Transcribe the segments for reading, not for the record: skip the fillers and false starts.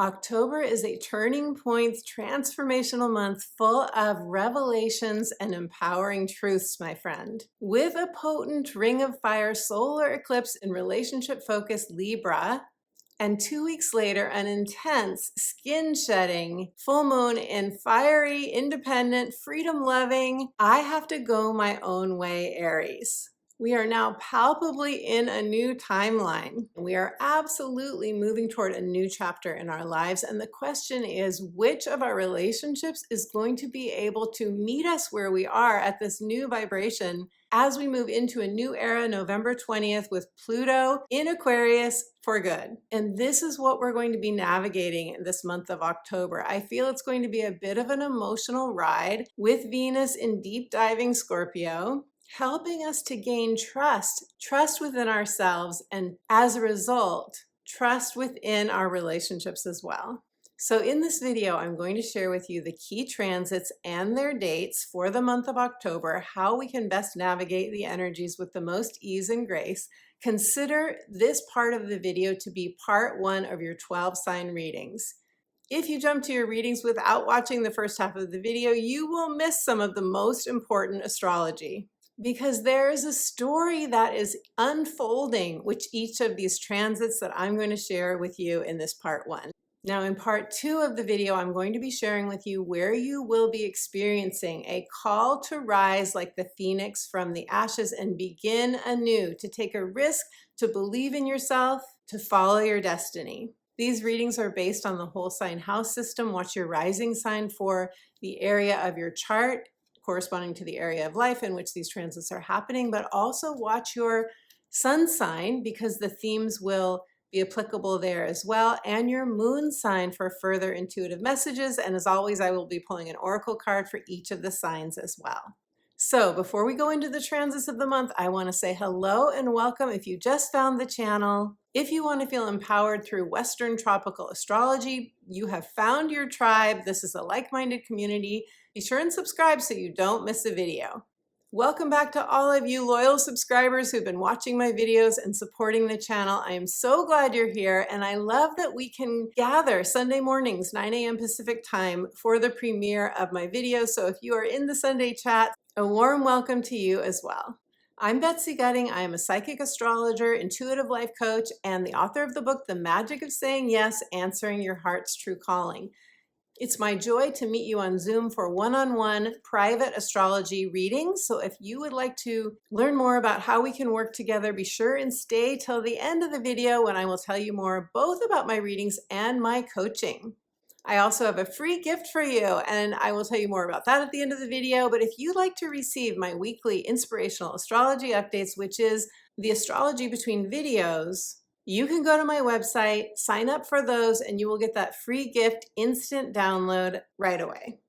October is a turning point, transformational month full of revelations and empowering truths, my friend. With a potent ring of fire solar eclipse in relationship-focused Libra, and 2 weeks later, an intense, skin-shedding full moon in fiery, independent, freedom-loving, I have to go my own way Aries. We are now palpably in a new timeline. We are absolutely moving toward a new chapter in our lives. And the question is, which of our relationships is going to be able to meet us where we are at this new vibration as we move into a new era, November 20th, with Pluto in Aquarius for good. And this is what we're going to be navigating this month of October. I feel it's going to be a bit of an emotional ride with Venus in deep diving Scorpio, helping us to gain trust within ourselves, and as a result, trust within our relationships as well. So in this video, I'm going to share with you the key transits and their dates for the month of October, how we can best navigate the energies with the most ease and grace. Consider this part of the video to be part 1 of your 12 sign readings. If you jump to your readings without watching the first half of the video, you will miss some of the most important astrology, because there is a story that is unfolding with each of these transits that I'm going to share with you in this part 1. Now in part 2 of the video, I'm going to be sharing with you where you will be experiencing a call to rise like the phoenix from the ashes and begin anew, to take a risk, to believe in yourself, to follow your destiny. These readings are based on the whole sign house system. Watch your rising sign for the area of your chart corresponding to the area of life in which these transits are happening, but also watch your sun sign because the themes will be applicable there as well, and your moon sign for further intuitive messages. And as always, I will be pulling an oracle card for each of the signs as well. So before we go into the transits of the month, I want to say hello and welcome if you just found the channel. If you want to feel empowered through Western tropical astrology, you have found your tribe. This is a like-minded community. Be sure and subscribe so you don't miss a video. Welcome back to all of you loyal subscribers who've been watching my videos and supporting the channel. I am so glad you're here, and I love that we can gather Sunday mornings, 9 a.m. Pacific time, for the premiere of my videos. So if you are in the Sunday chat, a warm welcome to you as well. I'm Betsy Gutting. I am a psychic astrologer, intuitive life coach, and the author of the book, The Magic of Saying Yes, Answering Your Heart's True Calling. It's my joy to meet you on Zoom for one-on-one private astrology readings. So if you would like to learn more about how we can work together, be sure and stay till the end of the video when I will tell you more both about my readings and my coaching. I also have a free gift for you, and I will tell you more about that at the end of the video. But if you'd like to receive my weekly inspirational astrology updates, which is the astrology between videos, you can go to my website, sign up for those, and you will get that free gift instant download right away.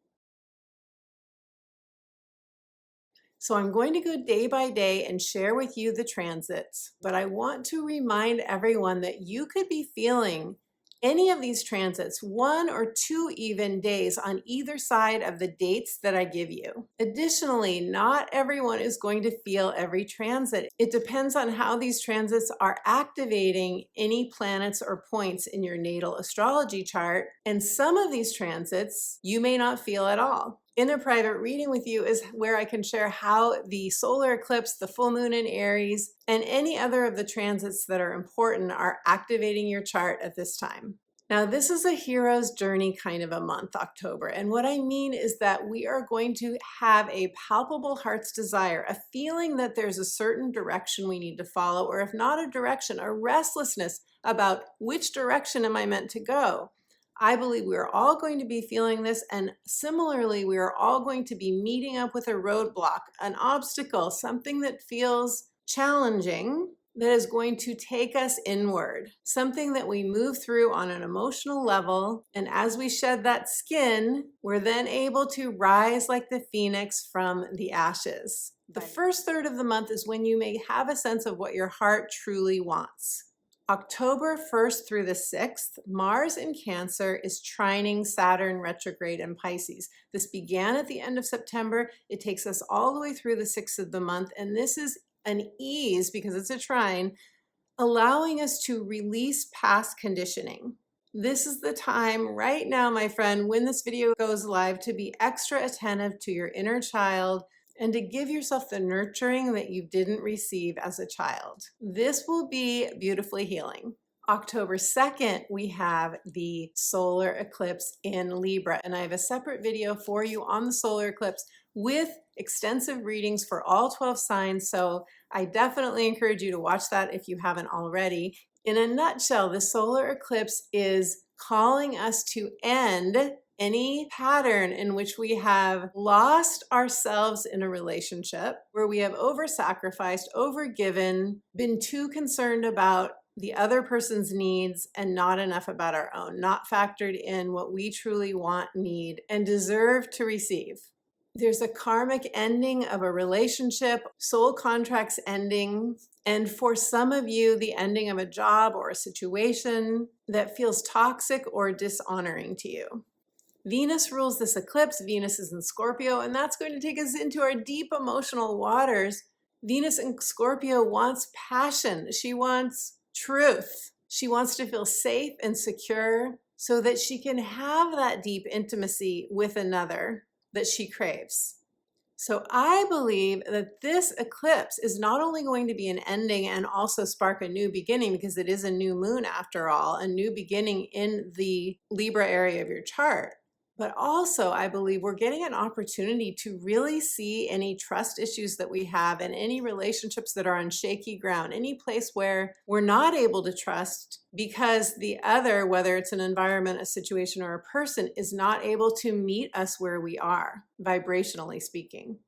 So I'm going to go day by day and share with you the transits, but I want to remind everyone that you could be feeling any of these transits 1 or 2 even days on either side of the dates that I give you. Additionally, not everyone is going to feel every transit. It depends on how these transits are activating any planets or points in your natal astrology chart, and some of these transits you may not feel at all. In a private reading with you is where I can share how the solar eclipse, the full moon in Aries, and any other of the transits that are important are activating your chart at this time. Now, this is a hero's journey kind of a month, October. And what I mean is that we are going to have a palpable heart's desire, a feeling that there's a certain direction we need to follow, or if not a direction, a restlessness about which direction am I meant to go. I believe we are all going to be feeling this, and similarly, we are all going to be meeting up with a roadblock, an obstacle, something that feels challenging, that is going to take us inward, something that we move through on an emotional level, and as we shed that skin, we're then able to rise like the phoenix from the ashes. The first third of the month is when you may have a sense of what your heart truly wants. October 1st through the 6th, Mars in Cancer is trining Saturn retrograde in Pisces. This began at the end of September. It takes us all the way through the 6th of the month, and this is an ease, because it's a trine, allowing us to release past conditioning. This is the time right now, my friend, when this video goes live, to be extra attentive to your inner child and to give yourself the nurturing that you didn't receive as a child. This will be beautifully healing. October 2nd, we have the solar eclipse in Libra, and I have a separate video for you on the solar eclipse with extensive readings for all 12 signs, so I definitely encourage you to watch that if you haven't already. In a nutshell, the solar eclipse is calling us to end any pattern in which we have lost ourselves in a relationship, where we have over-sacrificed, over-given, been too concerned about the other person's needs and not enough about our own, not factored in what we truly want, need, and deserve to receive. There's a karmic ending of a relationship, soul contracts ending, and for some of you, the ending of a job or a situation that feels toxic or dishonoring to you. Venus rules this eclipse. Venus is in Scorpio, and that's going to take us into our deep emotional waters. Venus in Scorpio wants passion. She wants truth. She wants to feel safe and secure so that she can have that deep intimacy with another that she craves. So I believe that this eclipse is not only going to be an ending and also spark a new beginning, because it is a new moon after all, a new beginning in the Libra area of your chart. But also, I believe we're getting an opportunity to really see any trust issues that we have and any relationships that are on shaky ground, any place where we're not able to trust because the other, whether it's an environment, a situation, or a person, is not able to meet us where we are, vibrationally speaking.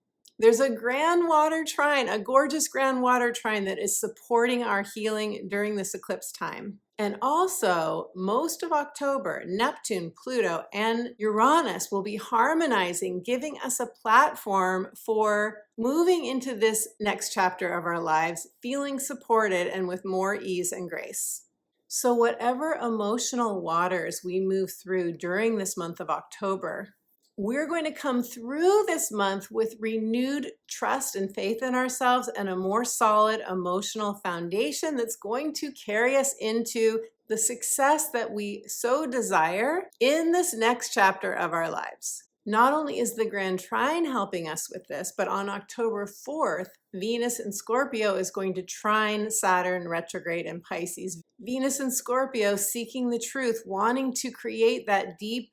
There's a grand water trine, a gorgeous grand water trine that is supporting our healing during this eclipse time. And also, most of October, Neptune, Pluto, and Uranus will be harmonizing, giving us a platform for moving into this next chapter of our lives, feeling supported and with more ease and grace. So whatever emotional waters we move through during this month of October, we're going to come through this month with renewed trust and faith in ourselves and a more solid emotional foundation that's going to carry us into the success that we so desire in this next chapter of our lives. Not only is the Grand Trine helping us with this, but on October 4th, Venus in Scorpio is going to trine Saturn retrograde in Pisces. Venus in Scorpio seeking the truth, wanting to create that deep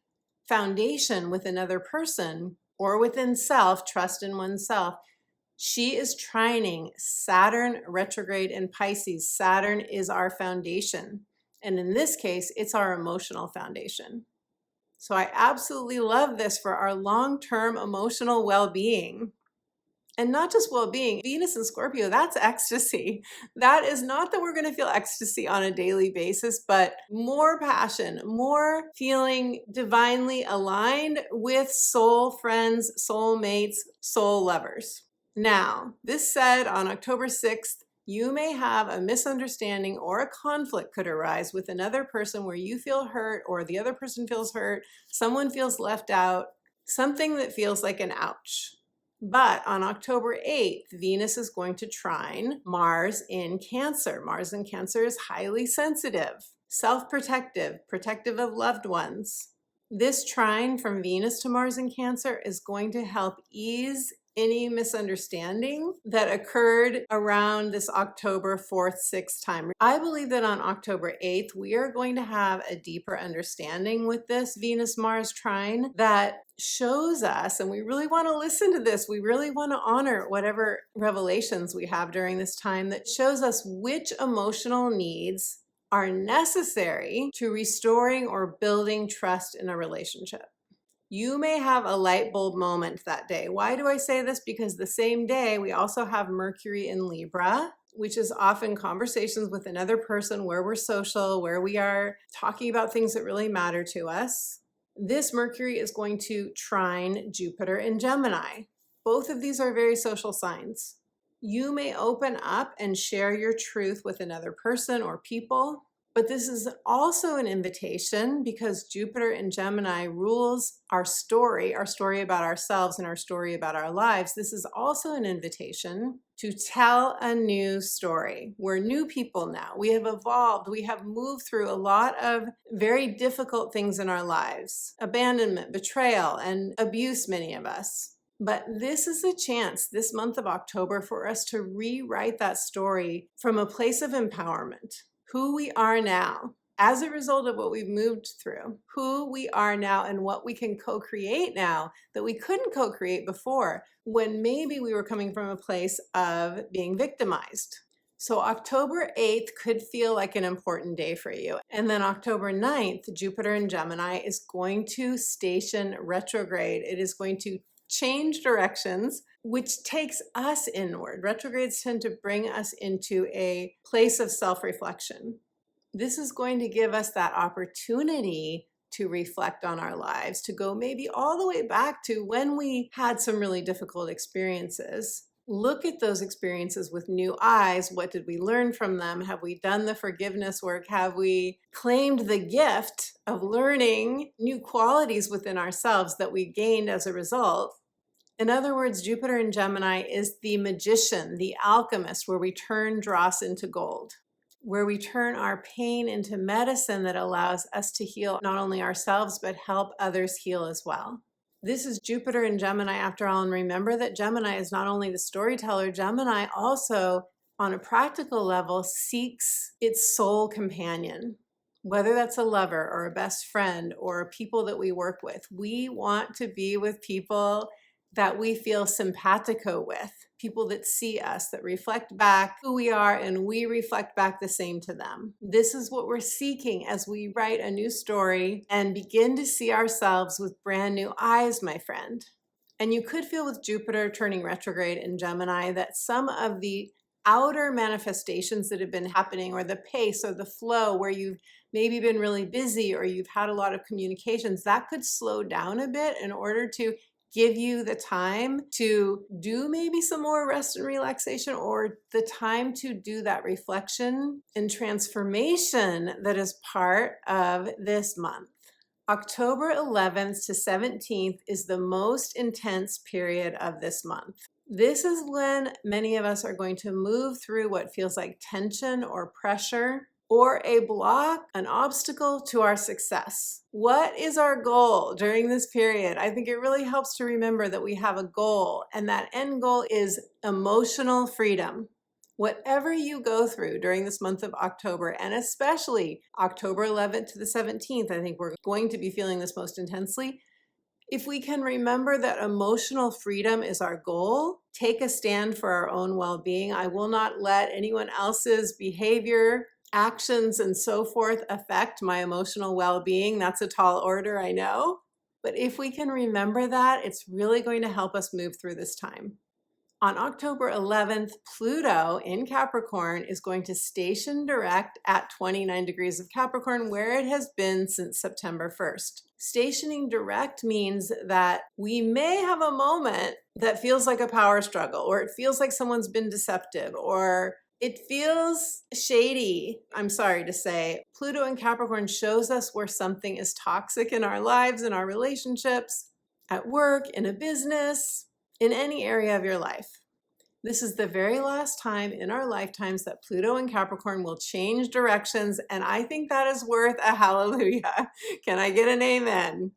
foundation with another person or within self, trust in oneself. She is trining Saturn retrograde in Pisces. Saturn is our foundation. And in this case, it's our emotional foundation. So I absolutely love this for our long-term emotional well-being. And not just well-being, Venus in Scorpio, that's ecstasy. That is not that we're going to feel ecstasy on a daily basis, but more passion, more feeling divinely aligned with soul friends, soul mates, soul lovers. Now, this said, on October 6th, you may have a misunderstanding or a conflict could arise with another person where you feel hurt or the other person feels hurt, someone feels left out, something that feels like an ouch. But on October 8th, Venus is going to trine Mars in Cancer. Mars in Cancer is highly sensitive, self-protective, protective of loved ones. This trine from Venus to Mars in Cancer is going to help ease any misunderstanding that occurred around this October 4th, 6th time. I believe that on October 8th, we are going to have a deeper understanding with this Venus-Mars trine that shows us, and we really want to listen to this, we really want to honor whatever revelations we have during this time that shows us which emotional needs are necessary to restoring or building trust in a relationship. You may have a light bulb moment that day. Why do I say this? Because the same day we also have Mercury in Libra, which is often conversations with another person where we're social, where we are talking about things that really matter to us. This Mercury is going to trine Jupiter in Gemini. Both of these are very social signs. You may open up and share your truth with another person or people. But this is also an invitation because Jupiter in Gemini rules our story about ourselves and our story about our lives. This is also an invitation to tell a new story. We're new people now. We have evolved. We have moved through a lot of very difficult things in our lives, abandonment, betrayal, and abuse, many of us. But this is a chance this month of October for us to rewrite that story from a place of empowerment, who we are now as a result of what we've moved through, who we are now and what we can co-create now that we couldn't co-create before when maybe we were coming from a place of being victimized. So October 8th could feel like an important day for you. And then October 9th, Jupiter in Gemini is going to station retrograde. It is going to change directions, which takes us inward. Retrogrades tend to bring us into a place of self-reflection. This is going to give us that opportunity to reflect on our lives, to go maybe all the way back to when we had some really difficult experiences. Look at those experiences with new eyes. What did we learn from them? Have we done the forgiveness work? Have we claimed the gift of learning new qualities within ourselves that we gained as a result? In other words, Jupiter in Gemini is the magician, the alchemist, where we turn dross into gold, where we turn our pain into medicine that allows us to heal not only ourselves, but help others heal as well. This is Jupiter in Gemini after all, and remember that Gemini is not only the storyteller, Gemini also, on a practical level, seeks its soul companion. Whether that's a lover or a best friend or people that we work with, we want to be with people that we feel simpatico with, people that see us, that reflect back who we are, and we reflect back the same to them. This is what we're seeking as we write a new story and begin to see ourselves with brand new eyes, my friend. And you could feel with Jupiter turning retrograde in Gemini that some of the outer manifestations that have been happening, or the pace or the flow where you've maybe been really busy or you've had a lot of communications, that could slow down a bit in order to give you the time to do maybe some more rest and relaxation, or the time to do that reflection and transformation that is part of this month. October 11th to 17th is the most intense period of this month. This is when many of us are going to move through what feels like tension or pressure, or a block, an obstacle to our success. What is our goal during this period? I think it really helps to remember that we have a goal, and that end goal is emotional freedom. Whatever you go through during this month of October, and especially October 11th to the 17th, I think we're going to be feeling this most intensely. If we can remember that emotional freedom is our goal, take a stand for our own well-being. I will not let anyone else's behavior, actions, and so forth affect my emotional well-being. That's a tall order, I know. But if we can remember that, it's really going to help us move through this time. On October 11th, Pluto in Capricorn is going to station direct at 29 degrees of Capricorn, where it has been since September 1st. Stationing direct means that we may have a moment that feels like a power struggle, or it feels like someone's been deceptive, or it feels shady. I'm sorry to say, Pluto in Capricorn shows us where something is toxic in our lives, in our relationships, at work, in a business, in any area of your life. This is the very last time in our lifetimes that Pluto in Capricorn will change directions, and I think that is worth a hallelujah. Can I get an amen?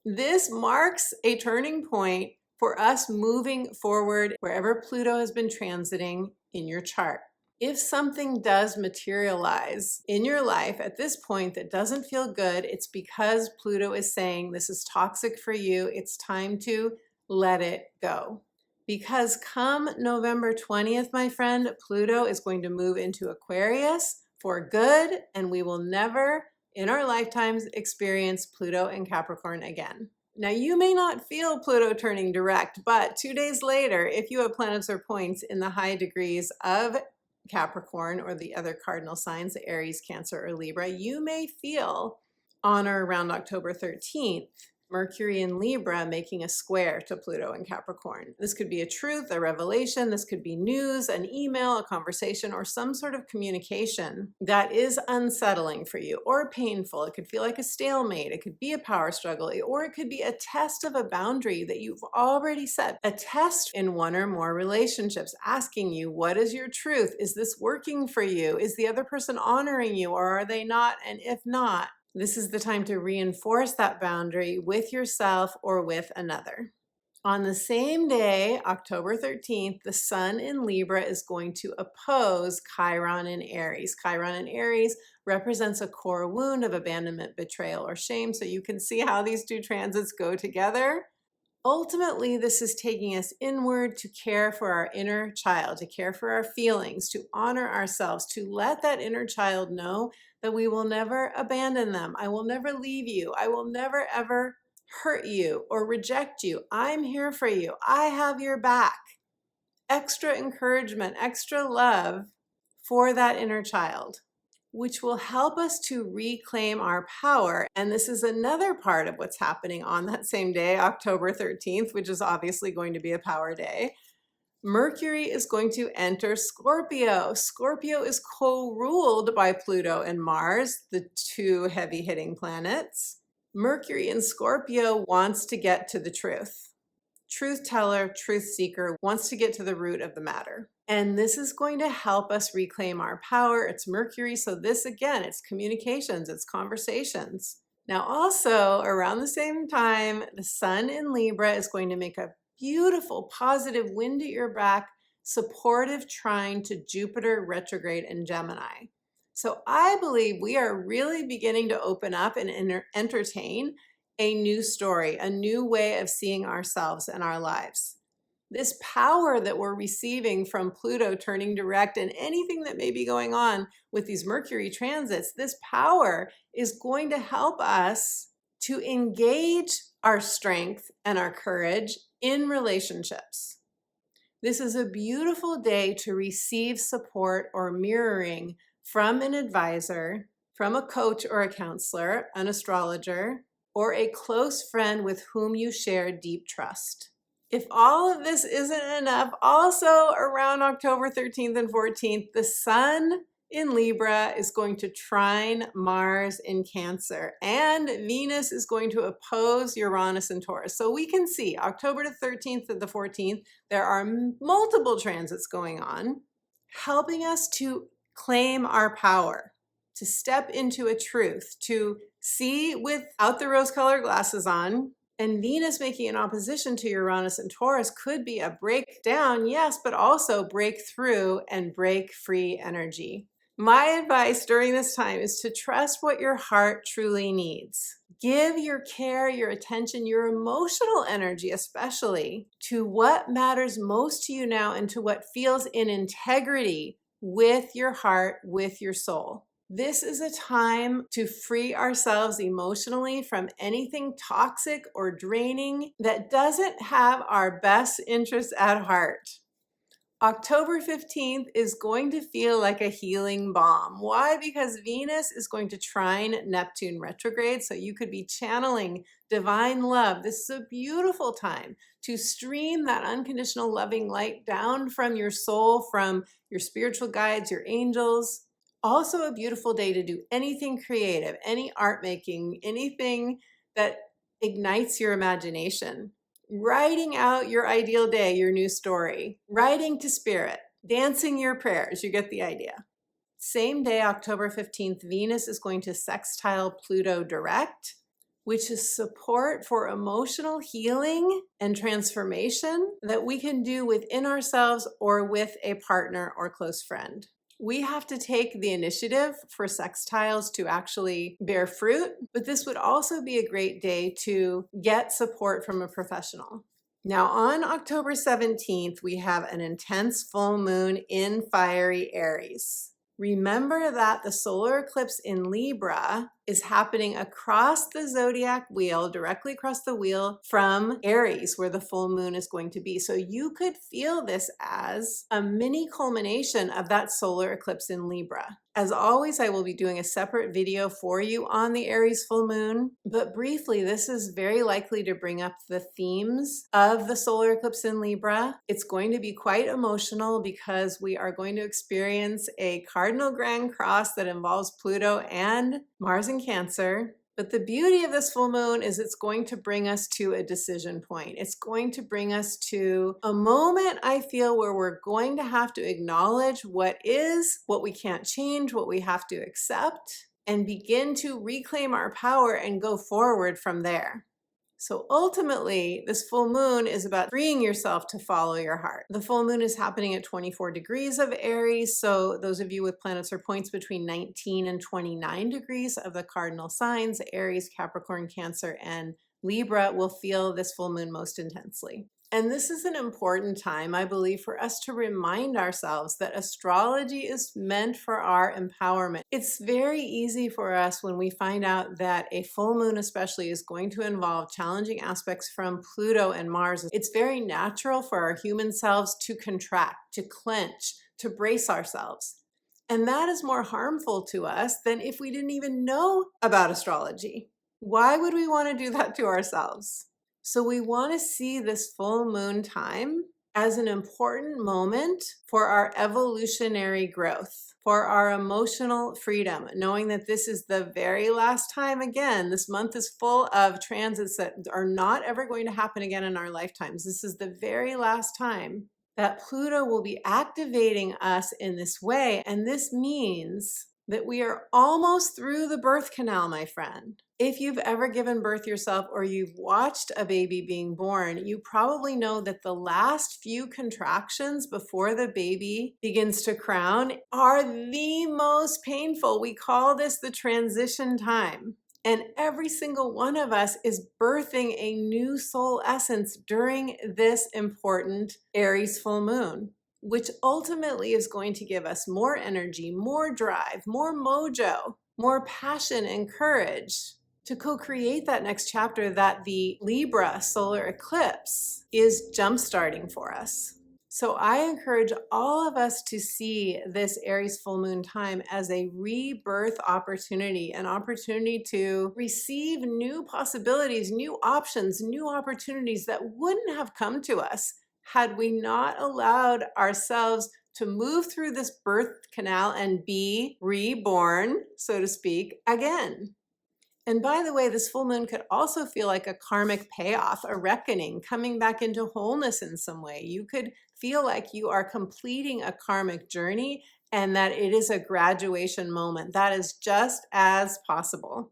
This marks a turning point for us moving forward wherever Pluto has been transiting in your chart. If something does materialize in your life at this point that doesn't feel good, it's because Pluto is saying this is toxic for you. It's time to let it go. Because come November 20th, my friend, Pluto is going to move into Aquarius for good, and we will never in our lifetimes experience Pluto in Capricorn again. Now, you may not feel Pluto turning direct, but 2 days later, if you have planets or points in the high degrees of Capricorn or the other cardinal signs, Aries, Cancer, or Libra, you may feel on or around October 13th Mercury in Libra making a square to Pluto in Capricorn. This could be a truth, a revelation, this could be news, an email, a conversation, or some sort of communication that is unsettling for you or painful. It could feel like a stalemate, it could be a power struggle, or it could be a test of a boundary that you've already set. A test in one or more relationships, asking you, what is your truth? Is this working for you? Is the other person honoring you, or are they not? And if not, this is the time to reinforce that boundary with yourself or with another. On the same day, October 13th, the Sun in Libra is going to oppose Chiron in Aries. Chiron in Aries represents a core wound of abandonment, betrayal, or shame. So you can see how these two transits go together. Ultimately, this is taking us inward to care for our inner child, to care for our feelings, to honor ourselves, to let that inner child know that we will never abandon them. I will never leave you. I will never, ever hurt you or reject you. I'm here for you. I have your back. Extra encouragement, extra love for that inner child, which will help us to reclaim our power. And this is another part of what's happening on that same day, October 13th, which is obviously going to be a power day. Mercury is going to enter Scorpio. Scorpio is co-ruled by Pluto and Mars, the two heavy-hitting planets. Mercury in Scorpio wants to get to the truth. Truth teller, truth seeker, wants to get to the root of the matter. And this is going to help us reclaim our power. It's Mercury, so this again, it's communications, it's conversations. Now also, around the same time, the Sun in Libra is going to make a beautiful, positive, wind at your back, supportive trine to Jupiter retrograde in Gemini. So I believe we are really beginning to open up and entertain a new story, a new way of seeing ourselves and our lives. This power that we're receiving from Pluto turning direct and anything that may be going on with these Mercury transits, this power is going to help us to engage our strength and our courage in relationships. This is a beautiful day to receive support or mirroring from an advisor, from a coach or a counselor, an astrologer, or a close friend with whom you share deep trust. If all of this isn't enough, also around October 13th and 14th, the Sun in Libra is going to trine Mars in Cancer, and Venus is going to oppose Uranus in Taurus. So we can see October the 13th to the 14th, there are multiple transits going on, helping us to claim our power, to step into a truth, to see without the rose-colored glasses on. And Venus making an opposition to Uranus and Taurus could be a breakdown, yes, but also breakthrough and break free energy. My advice during this time is to trust what your heart truly needs. Give your care, your attention, your emotional energy especially to what matters most to you now and to what feels in integrity with your heart, with your soul. This is a time to free ourselves emotionally from anything toxic or draining that doesn't have our best interests at heart. October 15th is going to feel like a healing balm. Why? Because Venus is going to trine Neptune retrograde, so you could be channeling divine love. This is a beautiful time to stream that unconditional loving light down from your soul, from your spiritual guides, your angels. Also a beautiful day to do anything creative, any art making, anything that ignites your imagination. Writing out your ideal day, your new story, writing to spirit, dancing your prayers, you get the idea. Same day, October 15th, Venus is going to sextile Pluto direct, which is support for emotional healing and transformation that we can do within ourselves or with a partner or close friend. We have to take the initiative for sextiles to actually bear fruit, but this would also be a great day to get support from a professional. Now on October 17th, we have an intense full moon in fiery Aries. Remember that the solar eclipse in Libra is happening across the zodiac wheel, directly across the wheel from Aries, where the full moon is going to be. So you could feel this as a mini culmination of that solar eclipse in Libra. As always, I will be doing a separate video for you on the Aries full moon, but briefly, this is very likely to bring up the themes of the solar eclipse in Libra. It's going to be quite emotional because we are going to experience a cardinal grand cross that involves Pluto and Mars in Cancer. But the beauty of this full moon is it's going to bring us to a decision point. It's going to bring us to a moment, I feel, where we're going to have to acknowledge what is, what we can't change, what we have to accept, and begin to reclaim our power and go forward from there. So ultimately, this full moon is about freeing yourself to follow your heart. The full moon is happening at 24 degrees of Aries. So those of you with planets or points between 19 and 29 degrees of the cardinal signs, Aries, Capricorn, Cancer, and Libra, will feel this full moon most intensely. And this is an important time, I believe, for us to remind ourselves that astrology is meant for our empowerment. It's very easy for us when we find out that a full moon especially is going to involve challenging aspects from Pluto and Mars. It's very natural for our human selves to contract, to clench, to brace ourselves. And that is more harmful to us than if we didn't even know about astrology. Why would we want to do that to ourselves? So we want to see this full moon time as an important moment for our evolutionary growth, for our emotional freedom, knowing that this is the very last time. Again, this month is full of transits that are not ever going to happen again in our lifetimes. This is the very last time that Pluto will be activating us in this way. And this means that we are almost through the birth canal, my friend. If you've ever given birth yourself or you've watched a baby being born, you probably know that the last few contractions before the baby begins to crown are the most painful. We call this the transition time. And every single one of us is birthing a new soul essence during this important Aries full moon, which ultimately is going to give us more energy, more drive, more mojo, more passion and courage to co-create that next chapter that the Libra solar eclipse is jumpstarting for us. So I encourage all of us to see this Aries full moon time as a rebirth opportunity, an opportunity to receive new possibilities, new options, new opportunities that wouldn't have come to us had we not allowed ourselves to move through this birth canal and be reborn, so to speak, again. And by the way, this full moon could also feel like a karmic payoff, a reckoning, coming back into wholeness in some way. You could feel like you are completing a karmic journey and that it is a graduation moment. That is just as possible.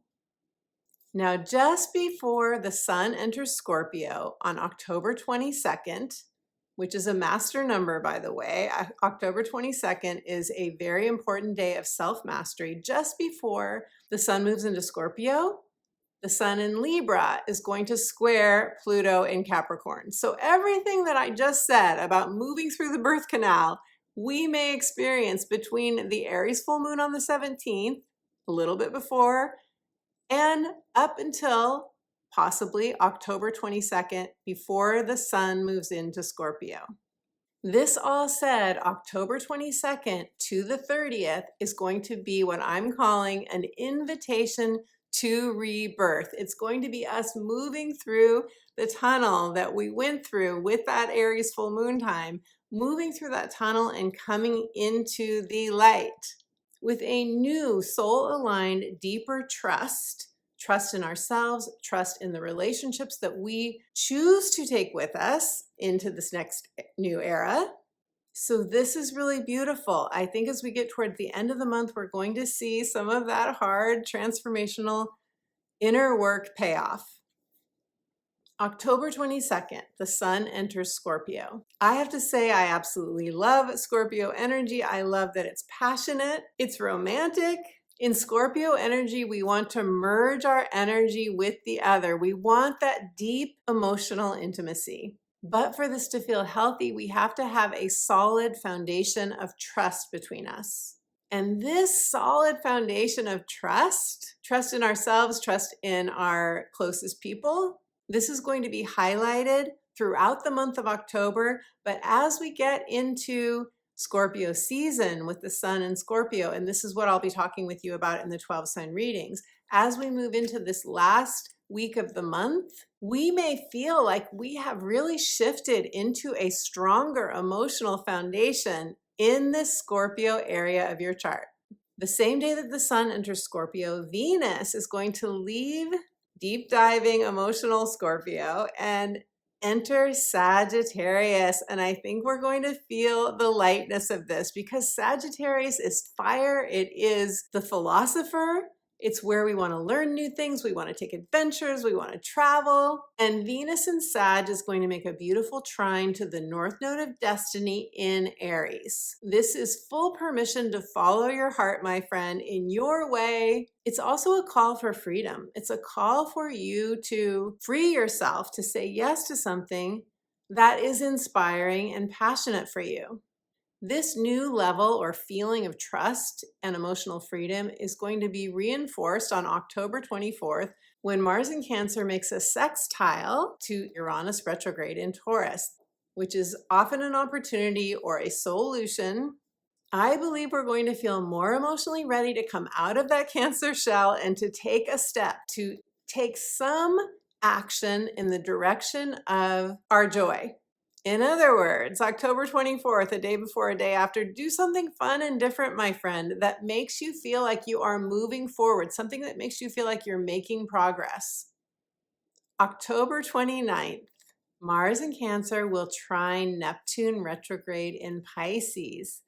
Now, just before the sun enters Scorpio on October 22nd, which is a master number, by the way. October 22nd is a very important day of self-mastery. Just before the sun moves into Scorpio, the sun in Libra is going to square Pluto in Capricorn. So everything that I just said about moving through the birth canal, we may experience between the Aries full moon on the 17th, a little bit before, and up until possibly October 22nd, before the sun moves into Scorpio. This all said, October 22nd to the 30th is going to be what I'm calling an invitation to rebirth. It's going to be us moving through the tunnel that we went through with that Aries full moon time, moving through that tunnel and coming into the light with a new soul-aligned, deeper trust in ourselves, trust in the relationships that we choose to take with us into this next new era. So this is really beautiful. I think as we get toward the end of the month, we're going to see some of that hard, transformational inner work payoff. October 22nd, the sun enters Scorpio. I have to say, I absolutely love Scorpio energy. I love that it's passionate, it's romantic. In Scorpio energy, we want to merge our energy with the other. We want that deep emotional intimacy. But for this to feel healthy, we have to have a solid foundation of trust between us. And this solid foundation of trust in ourselves, trust in our closest people, this is going to be highlighted throughout the month of October. But as we get into Scorpio season with the sun in Scorpio, and this is what I'll be talking with you about in the 12 sign readings, as we move into this last week of the month, we may feel like we have really shifted into a stronger emotional foundation in this Scorpio area of your chart. The same day that the sun enters Scorpio, Venus is going to leave deep diving emotional Scorpio and enter Sagittarius. And I think we're going to feel the lightness of this because Sagittarius is fire. It is the philosopher. It's where we want to learn new things. We want to take adventures. We want to travel. And Venus in Sag is going to make a beautiful trine to the North Node of Destiny in Aries. This is full permission to follow your heart, my friend, in your way. It's also a call for freedom. It's a call for you to free yourself, to say yes to something that is inspiring and passionate for you. This new level or feeling of trust and emotional freedom is going to be reinforced on October 24th when Mars in Cancer makes a sextile to Uranus retrograde in Taurus, which is often an opportunity or a solution. I believe we're going to feel more emotionally ready to come out of that Cancer shell and to take a step, to take some action in the direction of our joy. In other words, October 24th, a day before, a day after, do something fun and different, my friend, that makes you feel like you are moving forward, something that makes you feel like you're making progress. October 29th, Mars in Cancer will trine Neptune retrograde in Pisces.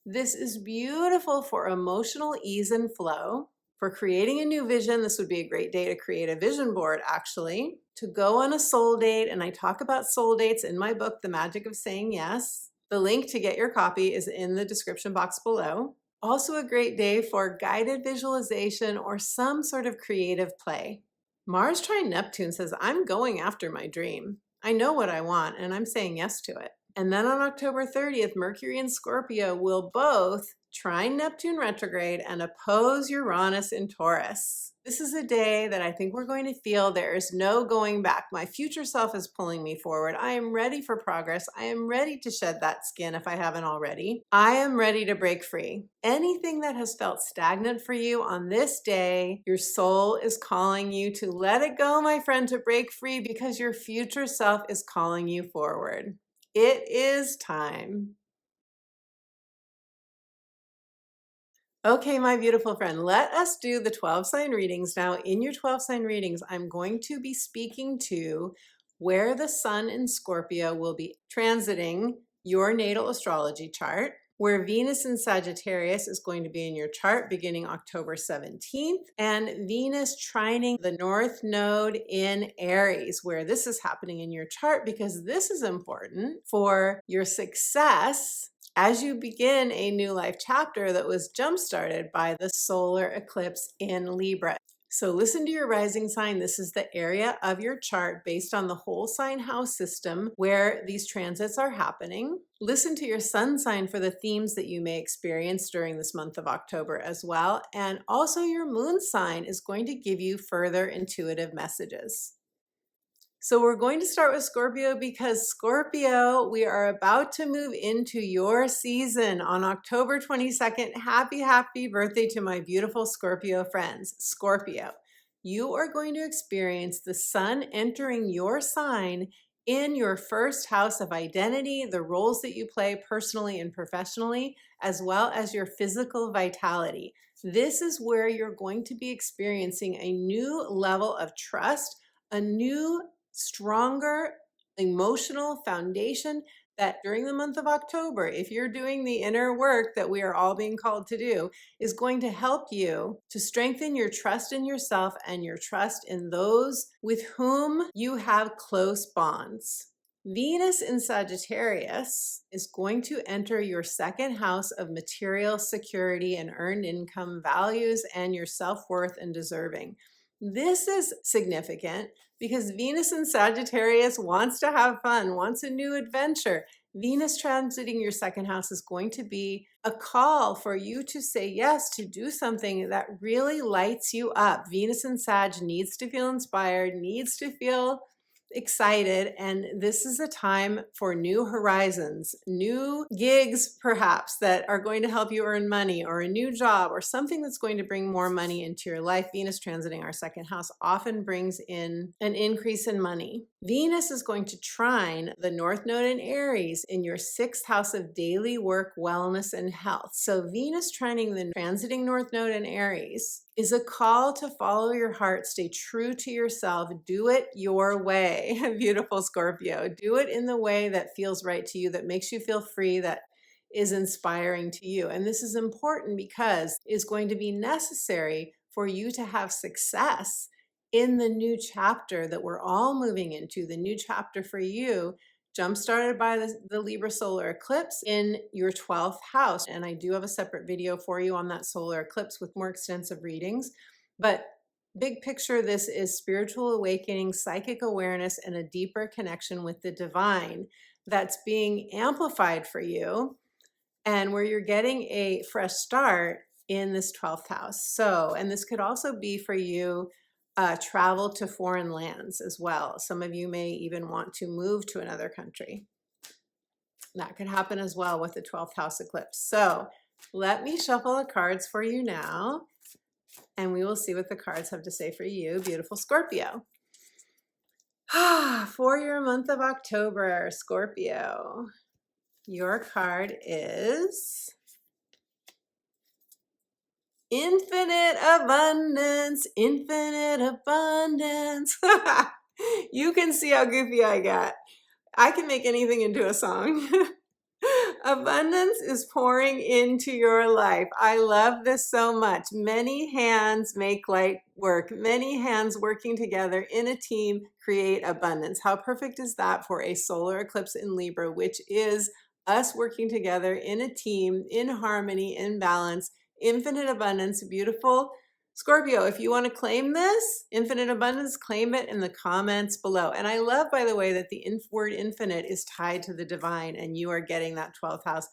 This is beautiful for emotional ease and flow. For creating a new vision, this would be a great day to create a vision board, actually. To go on a soul date, and I talk about soul dates in my book, The Magic of Saying Yes. The link to get your copy is in the description box below. Also a great day for guided visualization or some sort of creative play. Mars trine Neptune says, I'm going after my dream. I know what I want, and I'm saying yes to it. And then on October 30th, Mercury and Scorpio will both trine Neptune retrograde and oppose Uranus in Taurus. This is a day that I think we're going to feel there is no going back. My future self is pulling me forward. I am ready for progress. I am ready to shed that skin if I haven't already. I am ready to break free. Anything that has felt stagnant for you on this day, your soul is calling you to let it go, my friend, to break free because your future self is calling you forward. It is time. Okay, my beautiful friend, let us do the 12 sign readings. Now, in your 12 sign readings, I'm going to be speaking to where the sun in Scorpio will be transiting your natal astrology chart, where Venus in Sagittarius is going to be in your chart beginning October 17th, and Venus trining the North Node in Aries, where this is happening in your chart because this is important for your success as you begin a new life chapter that was jump-started by the solar eclipse in Libra. So listen to your rising sign. This is the area of your chart based on the whole sign house system where these transits are happening. Listen to your sun sign for the themes that you may experience during this month of October as well. And also your moon sign is going to give you further intuitive messages. So we're going to start with Scorpio because Scorpio, we are about to move into your season on October 22nd. Happy birthday to my beautiful Scorpio friends. Scorpio, you are going to experience the sun entering your sign in your first house of identity, the roles that you play personally and professionally, as well as your physical vitality. This is where you're going to be experiencing a new level of trust, a new stronger emotional foundation that during the month of October, if you're doing the inner work that we are all being called to do, is going to help you to strengthen your trust in yourself and your trust in those with whom you have close bonds. Venus in Sagittarius is going to enter your second house of material security and earned income values and your self-worth and deserving. This is significant because Venus in Sagittarius wants to have fun, wants a new adventure. Venus transiting your second house is going to be a call for you to say yes, to do something that really lights you up. Venus and Sag needs to feel inspired, needs to feel excited, and this is a time for new horizons, new gigs perhaps that are going to help you earn money, or a new job, or something that's going to bring more money into your life. Venus transiting our second house often brings in an increase in money. Venus is going to trine the North Node in Aries in your 6th house of daily work, wellness, and health. So Venus trining the transiting North Node in Aries is a call to follow your heart, stay true to yourself, do it your way. Beautiful Scorpio. Do it in the way that feels right to you, that makes you feel free, that is inspiring to you. And this is important because it's going to be necessary for you to have success in the new chapter that we're all moving into, the new chapter for you, jump-started by the Libra solar eclipse in your 12th house. And I do have a separate video for you on that solar eclipse with more extensive readings. But big picture, this is spiritual awakening, psychic awareness, and a deeper connection with the divine that's being amplified for you, and where you're getting a fresh start in this 12th house. So, and this could also be for you travel to foreign lands as well. Some of you may even want to move to another country. That could happen as well with the 12th house eclipse. So let me shuffle the cards for you now, and we will see what the cards have to say for you, beautiful Scorpio. For your month of October, Scorpio, your card is infinite abundance, infinite abundance. You can see how goofy I get. I can make anything into a song. Abundance is pouring into your life. I love this so much. Many hands make light work. Many hands working together in a team create abundance. How perfect is that for a solar eclipse in Libra, which is us working together in a team, in harmony, in balance, infinite abundance, beautiful. Scorpio, if you want to claim this, infinite abundance, claim it in the comments below. And I love, by the way, that the word infinite is tied to the divine, and you are getting that 12th house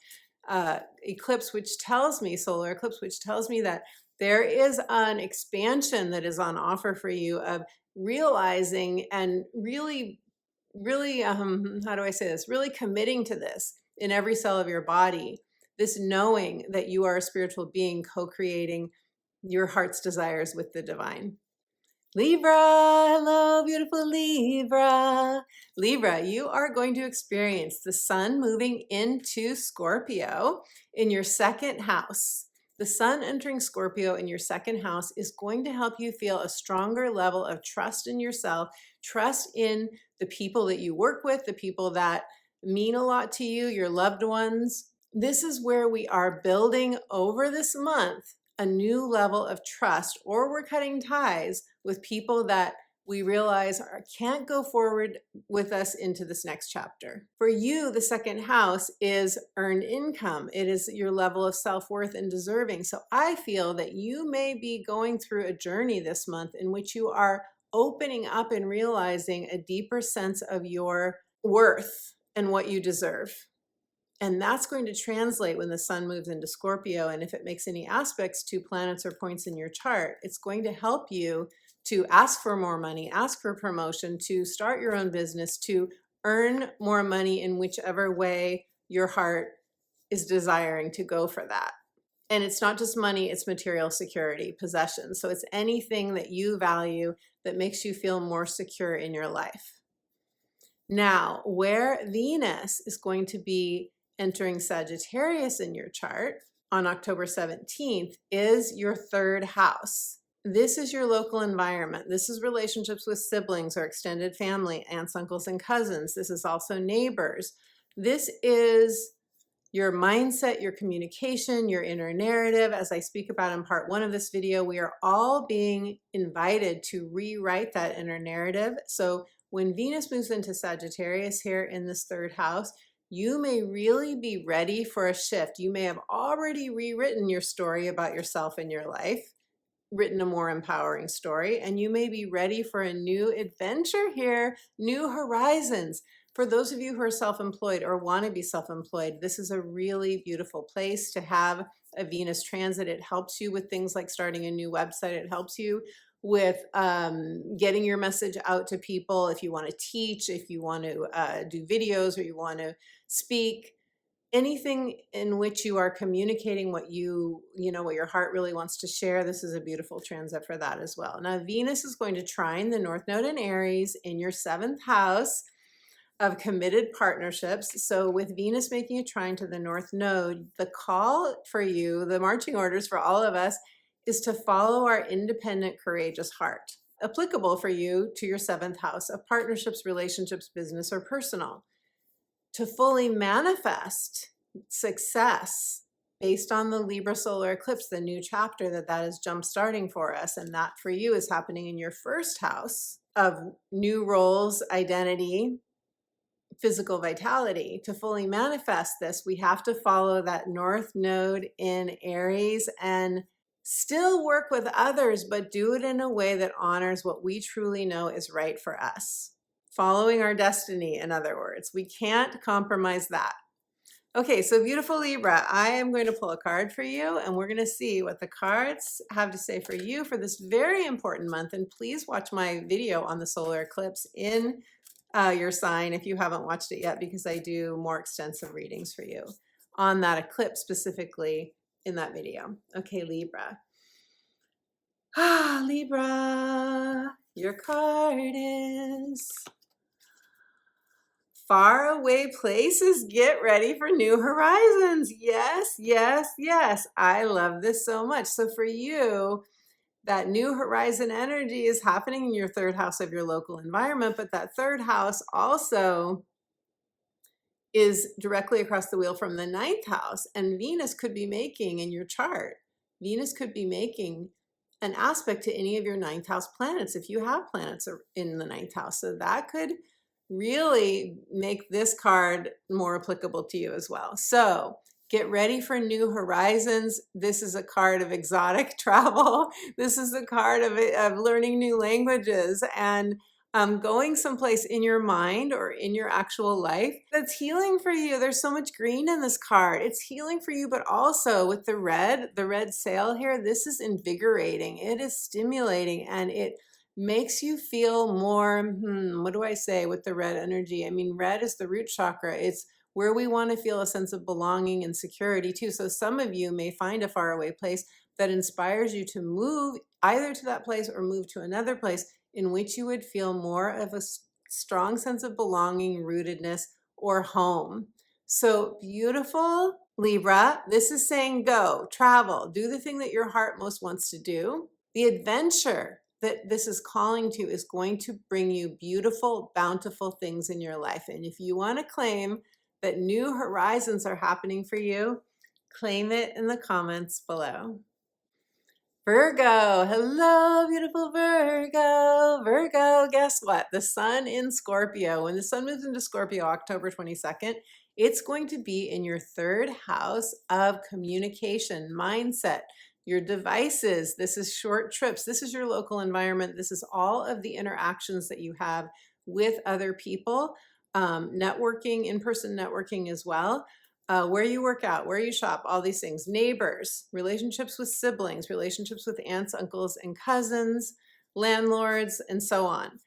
eclipse, which tells me, solar eclipse, which tells me that there is an expansion that is on offer for you of realizing and really, how do I say this? Really committing to this in every cell of your body. This knowing that you are a spiritual being co-creating your heart's desires with the divine. Libra, hello, beautiful Libra. Libra, you are going to experience the sun moving into Scorpio in your 2nd house. The sun entering Scorpio in your 2nd house is going to help you feel a stronger level of trust in yourself, trust in the people that you work with, the people that mean a lot to you, your loved ones. This is where we are building over this month a new level of trust, or we're cutting ties with people that we realize can't go forward with us into this next chapter. For you, the 2nd house is earned income. It is your level of self-worth and deserving. So I feel that you may be going through a journey this month in which you are opening up and realizing a deeper sense of your worth and what you deserve. And that's going to translate when the sun moves into Scorpio. And if it makes any aspects to planets or points in your chart, it's going to help you to ask for more money, ask for promotion, to start your own business, to earn more money in whichever way your heart is desiring to go for that. And it's not just money, it's material security, possessions. So it's anything that you value that makes you feel more secure in your life. Now, where Venus is going to be entering Sagittarius in your chart on October 17th is your 3rd house. This is your local environment. This is relationships with siblings or extended family, aunts, uncles, and cousins. This is also neighbors. This is your mindset, your communication, your inner narrative. As I speak about in part 1 of this video, we are all being invited to rewrite that inner narrative. So when Venus moves into Sagittarius here in this 3rd house, you may really be ready for a shift. You may have already rewritten your story about yourself and your life, written a more empowering story, and you may be ready for a new adventure here, new horizons. For those of you who are self-employed or want to be self-employed, this is a really beautiful place to have a Venus transit. It helps you with things like starting a new website. It helps you with getting your message out to people. If you want to teach, if you want to do videos, or you want to speak, anything in which you are communicating what what your heart really wants to share, this is a beautiful transit for that as well. Now, Venus is going to trine the North Node in Aries in your 7th house of committed partnerships. So with Venus making a trine to the North Node, the call for you, the marching orders for all of us, is to follow our independent, courageous heart. Applicable for you to your 7th house of partnerships, relationships, business, or personal. To fully manifest success based on the Libra solar eclipse, the new chapter that is jump starting for us, and that for you is happening in your 1st house of new roles, identity, physical vitality. To fully manifest this, we have to follow that North Node in Aries and still work with others, but do it in a way that honors what we truly know is right for us. Following our destiny, in other words. We can't compromise that. Okay, so beautiful Libra, I am going to pull a card for you, and we're going to see what the cards have to say for you for this very important month. And please watch my video on the solar eclipse in your sign if you haven't watched it yet, because I do more extensive readings for you on that eclipse specifically in that video. Okay, Libra. Libra, your card is far away places. Get ready for new horizons. Yes, yes, yes. I love this so much. So for you, that new horizon energy is happening in your 3rd house of your local environment, but that 3rd house also is directly across the wheel from the 9th house, and Venus could be making in your chart, Venus could be making an aspect to any of your 9th house planets if you have planets in the 9th house. So that could really make this card more applicable to you as well. So get ready for new horizons. This is a card of exotic travel. This is a card of learning new languages and going someplace in your mind or in your actual life that's healing for you. There's so much green in this card. It's healing for you, but also with the red sail here, this is invigorating. It is stimulating, and it makes you feel more, what do I say with the red energy? I mean, red is the root chakra. It's where we want to feel a sense of belonging and security too. So some of you may find a faraway place that inspires you to move either to that place or move to another place in which you would feel more of a strong sense of belonging, rootedness, or home. So beautiful Libra, this is saying go, travel, do the thing that your heart most wants to do. The adventure that this is calling to is going to bring you beautiful, bountiful things in your life. And if you want to claim that new horizons are happening for you, claim it in the comments below. Virgo, hello, beautiful Virgo. Virgo, guess what? The sun in Scorpio. When the sun moves into Scorpio, October 22nd, it's going to be in your 3rd house of communication, mindset, your devices. This is short trips. This is your local environment. This is all of the interactions that you have with other people, networking, in-person networking as well. Where you work out, where you shop, all these things, neighbors, relationships with siblings, relationships with aunts, uncles, and cousins, landlords, and so on.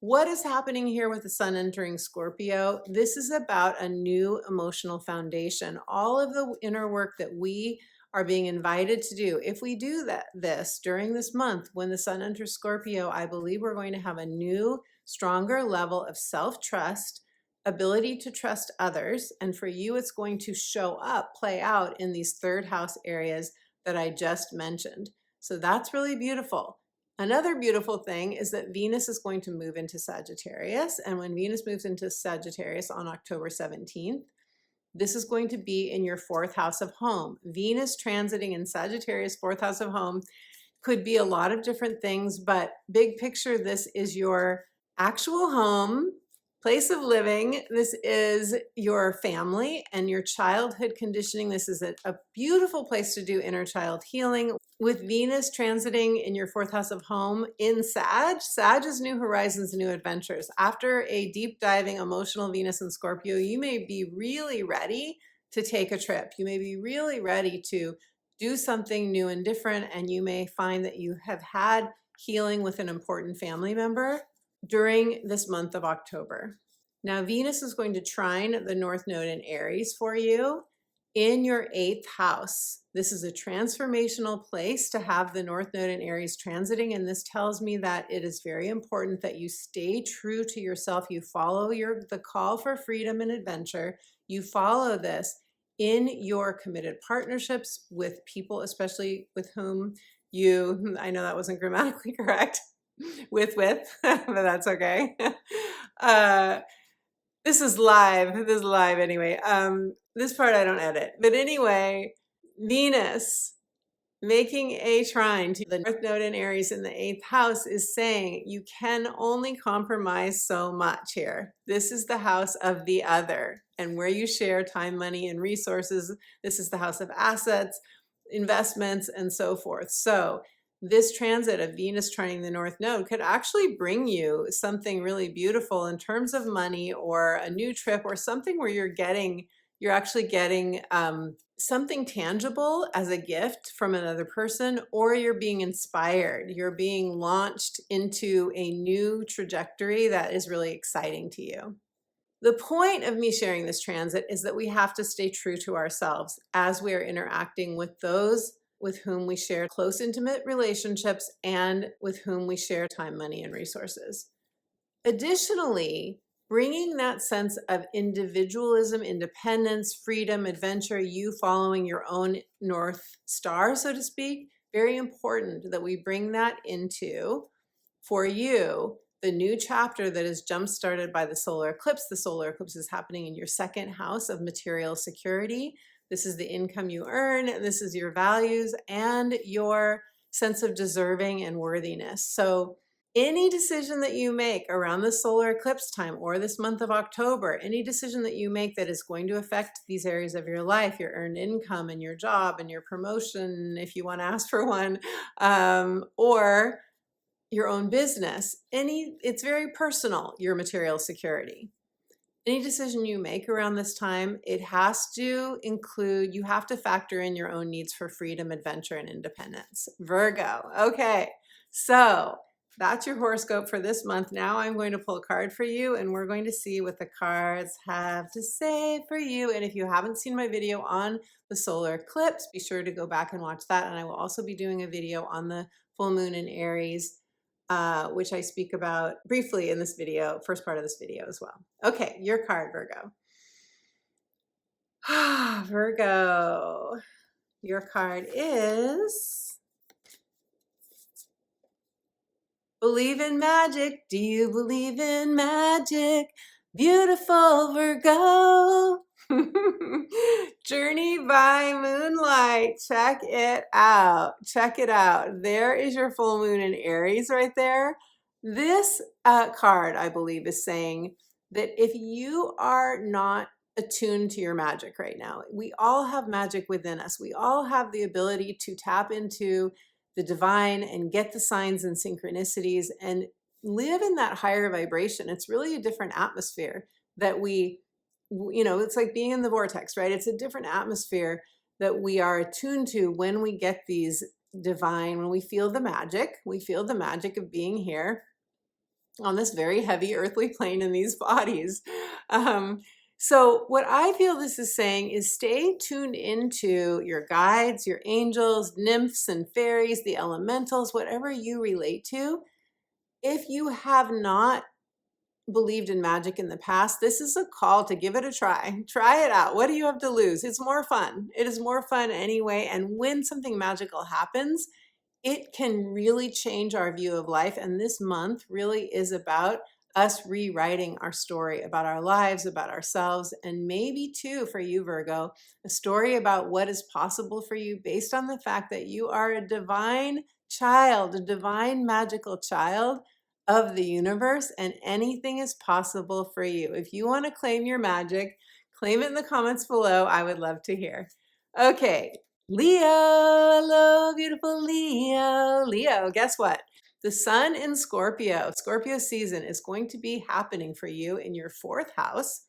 What is happening here with the sun entering Scorpio? This is about a new emotional foundation. All of the inner work that we are being invited to do. If we do this during this month, when the sun enters Scorpio, I believe we're going to have a new, stronger level of self-trust, ability to trust others. And for you, it's going to show up, play out in these 3rd house areas that I just mentioned. So that's really beautiful. Another beautiful thing is that Venus is going to move into Sagittarius. And when Venus moves into Sagittarius on October 17th, this is going to be in your 4th house of home. Venus transiting in Sagittarius, 4th house of home, could be a lot of different things, but big picture, this is your actual home, place of living. This is your family and your childhood conditioning. This is a beautiful place to do inner child healing. With Venus transiting in your fourth house of home in Sag, Sag is new horizons, new adventures. After a deep diving emotional Venus in Scorpio, you may be really ready to take a trip. You may be really ready to do something new and different, and you may find that you have had healing with an important family member during this month of October. Now, Venus is going to trine the North Node in Aries for you in your 8th house. This is a transformational place to have the North Node in Aries transiting, and this tells me that it is very important that you stay true to yourself. You follow the call for freedom and adventure. You follow this in your committed partnerships with people, especially with whom you, I know that wasn't grammatically correct, with, but that's okay. This is live anyway. This part I don't edit. But anyway, Venus making a trine to the North Node in Aries in the 8th house is saying you can only compromise so much here. This is the house of the other, and where you share time, money, and resources. This is the house of assets, investments, and so forth. So this transit of Venus trining the North Node could actually bring you something really beautiful in terms of money, or a new trip, or something where you're actually getting something tangible as a gift from another person, or you're being inspired. You're being launched into a new trajectory that is really exciting to you. The point of me sharing this transit is that we have to stay true to ourselves as we are interacting with those with whom we share close, intimate relationships and with whom we share time, money, and resources. Additionally, bringing that sense of individualism, independence, freedom, adventure, you following your own North Star, so to speak, very important that we bring that into, for you, the new chapter that is jump-started by the solar eclipse. The solar eclipse is happening in your 2nd house of material security. This is the income you earn. This is your values and your sense of deserving and worthiness. So any decision that you make around the solar eclipse time or this month of October, any decision that you make that is going to affect these areas of your life, your earned income and your job and your promotion, if you want to ask for one, or your own business, it's very personal, your material security. Any decision you make around this time, it has to include, you have to factor in your own needs for freedom, adventure, and independence. Virgo. Okay, so that's your horoscope for this month. Now I'm going to pull a card for you, and we're going to see what the cards have to say for you. And if you haven't seen my video on the solar eclipse, be sure to go back and watch that. And I will also be doing a video on the full moon in Aries, which I speak about briefly in this video, first part of this video as well. Okay, your card, Virgo. Virgo, your card is believe in magic. Do you believe in magic? Beautiful Virgo. Journey by moonlight. Check it out. Check it out. There is your full moon in Aries right there. This card, I believe, is saying that if you are not attuned to your magic right now, we all have magic within us. We all have the ability to tap into the divine and get the signs and synchronicities and live in that higher vibration. It's really a different atmosphere that it's like being in the vortex, right? It's a different atmosphere that we are attuned to when we get these divine, when we feel the magic of being here on this very heavy earthly plane in these bodies. So what I feel this is saying is stay tuned into your guides, your angels, nymphs and fairies, the elementals, whatever you relate to. If you have not believed in magic in the past, this is a call to give it a try. Try it out. What do you have to lose? It's more fun. It is more fun anyway. And when something magical happens, it can really change our view of life. And this month really is about us rewriting our story about our lives, about ourselves, and maybe too, for you, Virgo, a story about what is possible for you based on the fact that you are a divine child, a divine magical child of the universe, and anything is possible for you. If you want to claim your magic, claim it in the comments below. I would love to hear. Okay, Leo, hello, beautiful Leo. Leo, guess what? The sun in Scorpio, Scorpio season is going to be happening for you in your 4th house.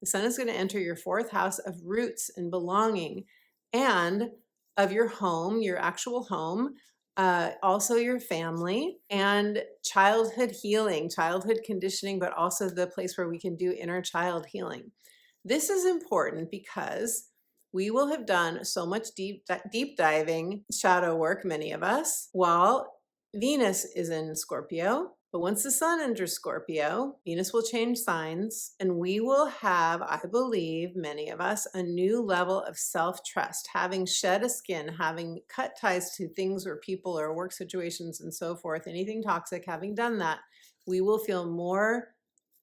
The sun is going to enter your 4th house of roots and belonging and of your home, your actual home, also your family and childhood healing, childhood conditioning, but also the place where we can do inner child healing. This is important because we will have done so much deep diving shadow work, many of us, while Venus is in Scorpio. But once the sun enters Scorpio, Venus will change signs, and we will have, I believe, many of us, a new level of self-trust, having shed a skin, having cut ties to things or people or work situations and so forth, anything toxic, having done that, we will feel more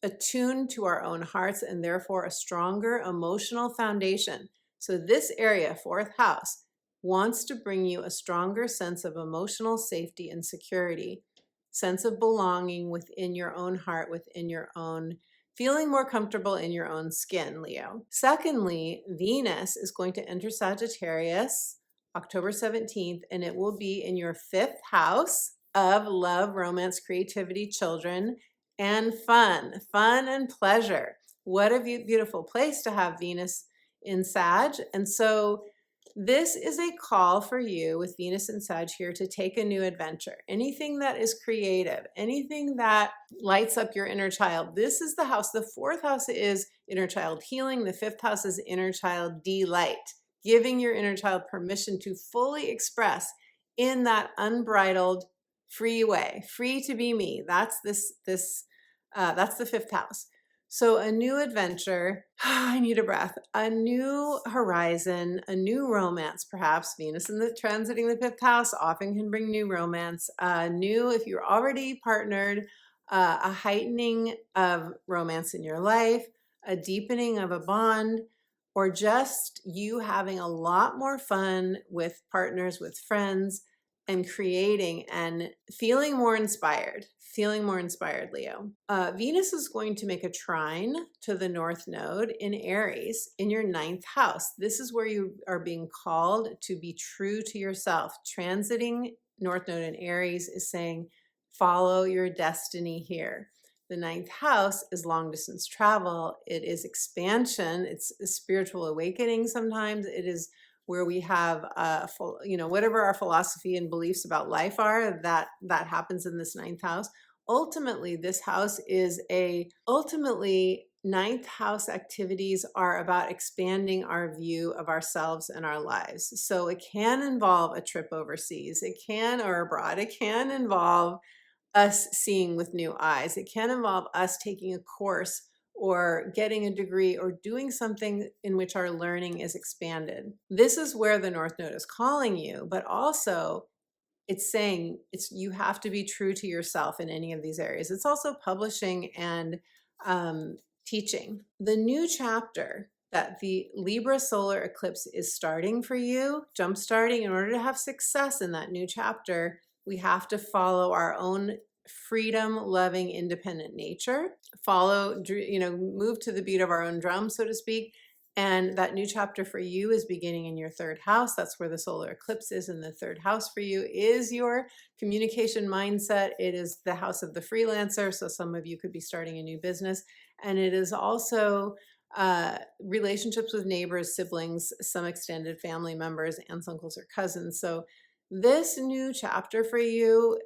attuned to our own hearts and therefore a stronger emotional foundation. So this area, 4th house, wants to bring you a stronger sense of emotional safety and security, sense of belonging within your own heart, within your own, feeling more comfortable in your own skin, Leo. Secondly, Venus is going to enter Sagittarius October 17th, and it will be in your 5th house of love, romance, creativity, children, and fun and pleasure. What a beautiful place to have Venus in Sag. And so this is a call for you with Venus and Sag here to take a new adventure. Anything that is creative, anything that lights up your inner child. This is the house. The 4th house is inner child healing. The 5th house is inner child delight, giving your inner child permission to fully express in that unbridled, free way, free to be me. That's that's the 5th house. So a new adventure, I need a breath, a new horizon, a new romance, perhaps. Venus in the transiting the 5th house often can bring new romance, new, if you're already partnered, a heightening of romance in your life, a deepening of a bond, or just you having a lot more fun with partners, with friends, and creating and feeling more inspired, Leo. Venus is going to make a trine to the North Node in Aries in your 9th house. This is where you are being called to be true to yourself. Transiting North Node in Aries is saying, follow your destiny here. The 9th house is long distance travel. It is expansion. It's a spiritual awakening sometimes. It is where we have, whatever our philosophy and beliefs about life are, that happens in this 9th house. Ultimately, this house is ultimately 9th house activities are about expanding our view of ourselves and our lives. So it can involve a trip overseas, or abroad. It can involve us seeing with new eyes. It can involve us taking a course or getting a degree or doing something in which our learning is expanded. This is where the North Node is calling you, but also it's saying you have to be true to yourself in any of these areas. It's also publishing and teaching. The new chapter that the Libra solar eclipse is starting for you, jumpstarting, in order to have success in that new chapter, we have to follow our own freedom loving independent nature, move to the beat of our own drum, so to speak. And that new chapter for you is beginning in your 3rd house. That's where the solar eclipse is. And the 3rd house for you is your communication mindset. It is the house of the freelancer. So some of you could be starting a new business. And it is also relationships with neighbors, siblings, some extended family members, aunts, uncles, or cousins. So this new chapter for you,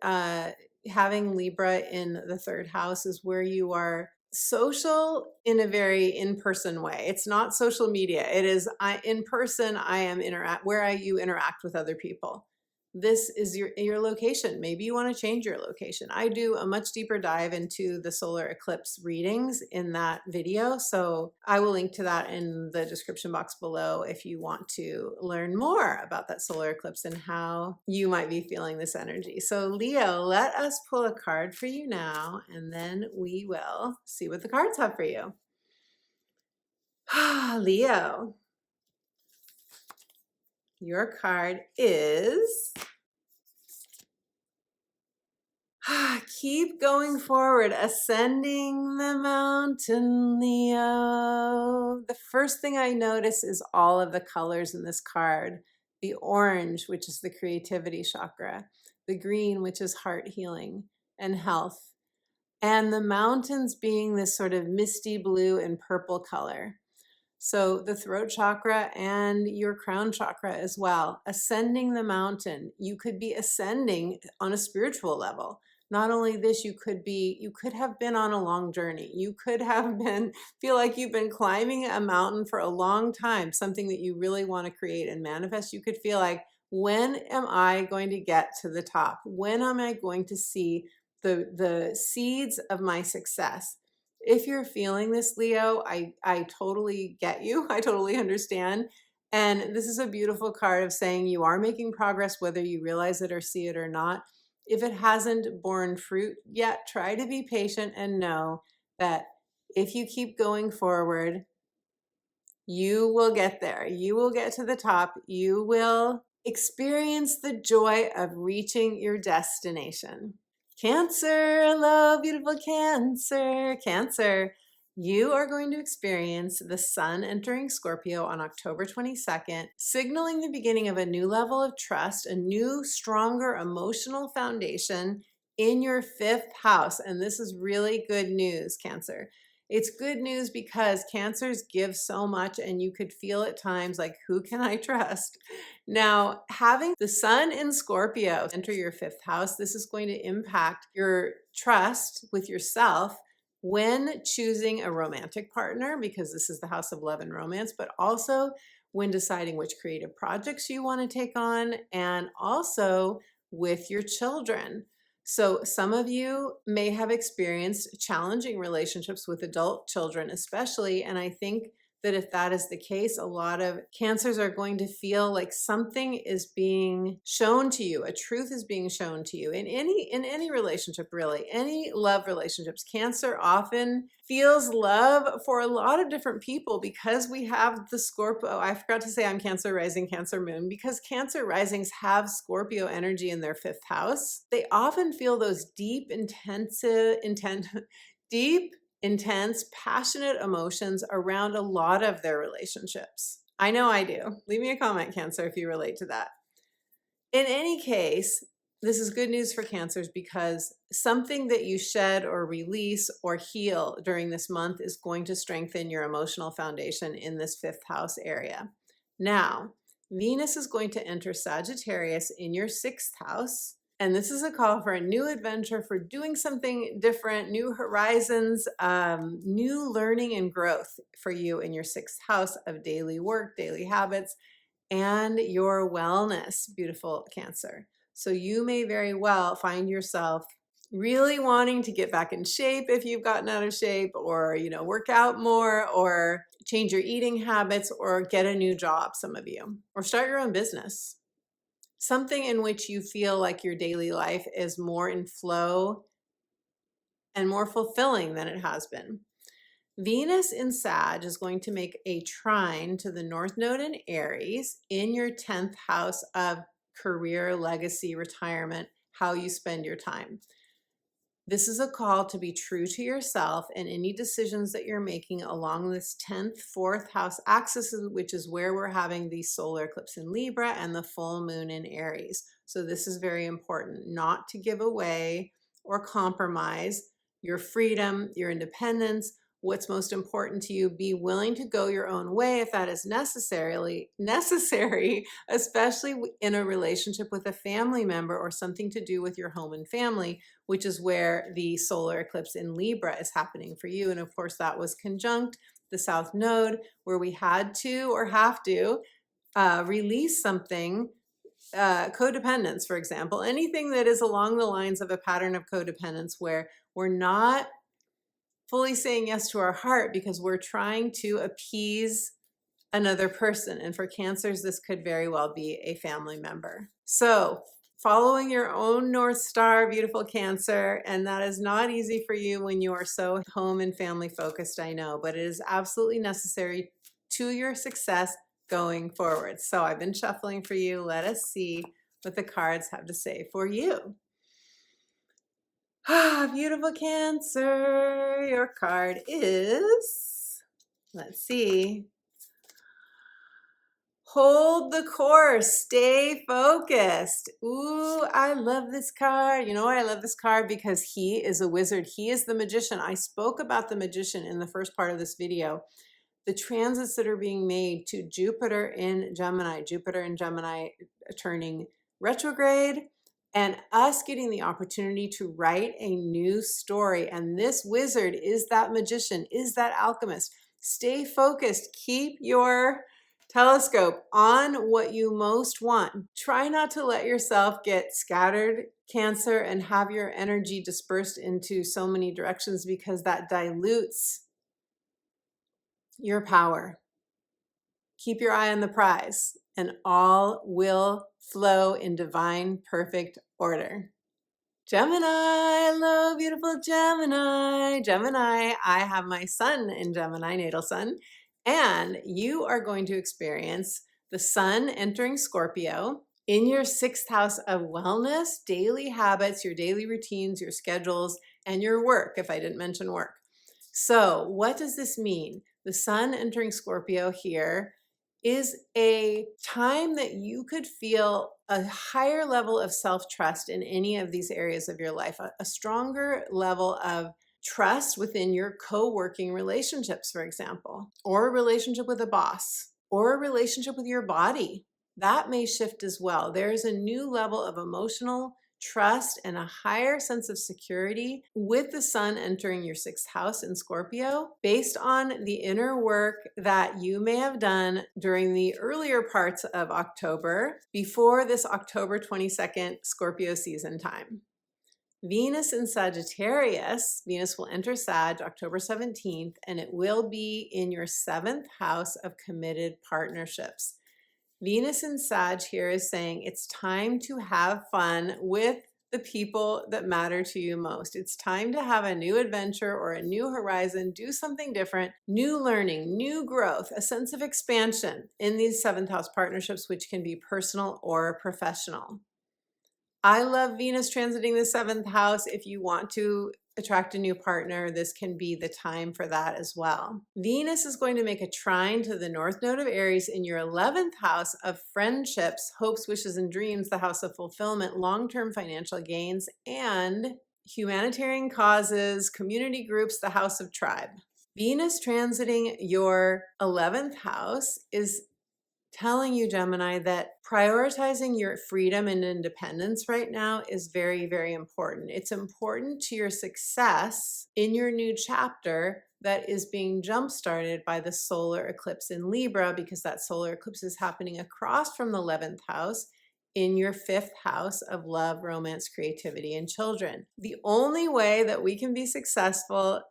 having Libra in the 3rd house, is where you are social in a very in-person way. It's not social media. It is in person. I am you interact with other people. This is your location. Maybe you want to change your location. I do a much deeper dive into the solar eclipse readings in that video. So I will link to that in the description box below if you want to learn more about that solar eclipse and how you might be feeling this energy. So Leo, let us pull a card for you now, and then we will see what the cards have for you. Leo, your card is Keep going forward, ascending the mountain, Leo. The first thing I notice is all of the colors in this card. The orange, which is the creativity chakra, the green, which is heart healing and health, and the mountains being this sort of misty blue and purple color. So the throat chakra and your crown chakra as well. Ascending the mountain. You could be ascending on a spiritual level. Not only this, you could have been on a long journey. You could have feel like you've been climbing a mountain for a long time, something that you really want to create and manifest. You could feel like, when am I going to get to the top? When am I going to see the seeds of my success? If you're feeling this, Leo, I totally get you. I totally understand. And this is a beautiful card of saying you are making progress, whether you realize it or see it or not. If it hasn't borne fruit yet, try to be patient and know that if you keep going forward, you will get there. You will get to the top. You will experience the joy of reaching your destination. Cancer, hello, beautiful Cancer. Cancer, you are going to experience the sun entering Scorpio on October 22nd, signaling the beginning of a new level of trust, a new, stronger emotional foundation in your fifth house. And this is really good news, Cancer. It's good news because Cancers give so much, and you could feel at times like, who can I trust? Now, having the sun in Scorpio enter your fifth house, this is going to impact your trust with yourself when choosing a romantic partner, because this is the house of love and romance, but also when deciding which creative projects you want to take on, and also with your children. So some of you may have experienced challenging relationships with adult children, especially, and I think that if that is the case, a lot of Cancers are going to feel like something is being shown to you, a truth is being shown to you in any relationship, really, any love relationships. Cancer often feels love for a lot of different people because we have the Scorpio. I forgot to say I'm Cancer rising, Cancer moon, because Cancer risings have Scorpio energy in their fifth house. They often feel those deep, intense, passionate emotions around a lot of their relationships. I know I do. Leave me a comment, Cancer, if you relate to that. In any case, this is good news for Cancers because something that you shed or release or heal during this month is going to strengthen your emotional foundation in this fifth house area. Now, Venus is going to enter Sagittarius in your sixth house. And this is a call for a new adventure, for doing something different, new horizons, new learning and growth for you in your sixth house of daily work, daily habits, and your wellness, beautiful Cancer. So you may very well find yourself really wanting to get back in shape if you've gotten out of shape, or, work out more, or change your eating habits, or get a new job, some of you, or start your own business. Something in which you feel like your daily life is more in flow and more fulfilling than it has been. Venus in Sag is going to make a trine to the North Node in Aries in your 10th house of career, legacy, retirement, how you spend your time. This is a call to be true to yourself and any decisions that you're making along this 10th, 4th house axis, which is where we're having the solar eclipse in Libra and the full moon in Aries. So this is very important, not to give away or compromise your freedom, your independence, what's most important to you. Be willing to go your own way if that is necessary, especially in a relationship with a family member or something to do with your home and family, which is where the solar eclipse in Libra is happening for you. And of course, that was conjunct the South Node, where we had to or have to release something, codependence, for example, anything that is along the lines of a pattern of codependence where we're not fully saying yes to our heart because we're trying to appease another person. And for Cancers, this could very well be a family member. So following your own North Star, beautiful Cancer, and that is not easy for you when you are so home and family focused, I know, but it is absolutely necessary to your success going forward. So I've been shuffling for you. Let us see what the cards have to say for you. Ah, beautiful Cancer. Your card is, let's see, hold the course, stay focused. Ooh, I love this card. You know why I love this card? Because he is a wizard. He is the magician. I spoke about the magician in the first part of this video. The transits that are being made to Jupiter in Gemini turning retrograde, and us getting the opportunity to write a new story. And this wizard is that magician, is that alchemist. Stay focused. Keep your telescope on what you most want. Try not to let yourself get scattered, Cancer, and have your energy dispersed into so many directions, because that dilutes your power. Keep your eye on the prize, and all will flow in divine, perfect order. Gemini, hello, beautiful Gemini. Gemini, I have my sun in Gemini, natal sun, and you are going to experience the sun entering Scorpio in your 6th house of wellness, daily habits, your daily routines, your schedules, and your work, if I didn't mention work. So what does this mean? The sun entering Scorpio here is a time that you could feel a higher level of self-trust in any of these areas of your life, a stronger level of trust within your co-working relationships, for example, or a relationship with a boss, or a relationship with your body. That may shift as well. There is a new level of emotional trust and a higher sense of security with the sun entering your 6th house in Scorpio, based on the inner work that you may have done during the earlier parts of October, before this October 22nd Scorpio season time. Venus in Sagittarius, Venus will enter Sag October 17th, and it will be in your 7th house of committed partnerships. Venus in Sag here is saying it's time to have fun with the people that matter to you most. It's time to have a new adventure or a new horizon, do something different, new learning, new growth, a sense of expansion in these 7th house partnerships, which can be personal or professional. I love Venus transiting the 7th house. If you want to attract a new partner, this can be the time for that as well. Venus is going to make a trine to the North Node of Aries in your 11th house of friendships, hopes, wishes, and dreams, the house of fulfillment, long-term financial gains, and humanitarian causes, community groups, the house of tribe. Venus transiting your 11th house is telling you, Gemini, that prioritizing your freedom and independence right now is very, very important. It's important to your success in your new chapter that is being jump-started by the solar eclipse in Libra, because that solar eclipse is happening across from the 11th house in your 5th house of love, romance, creativity, and children. The only way that we can be successful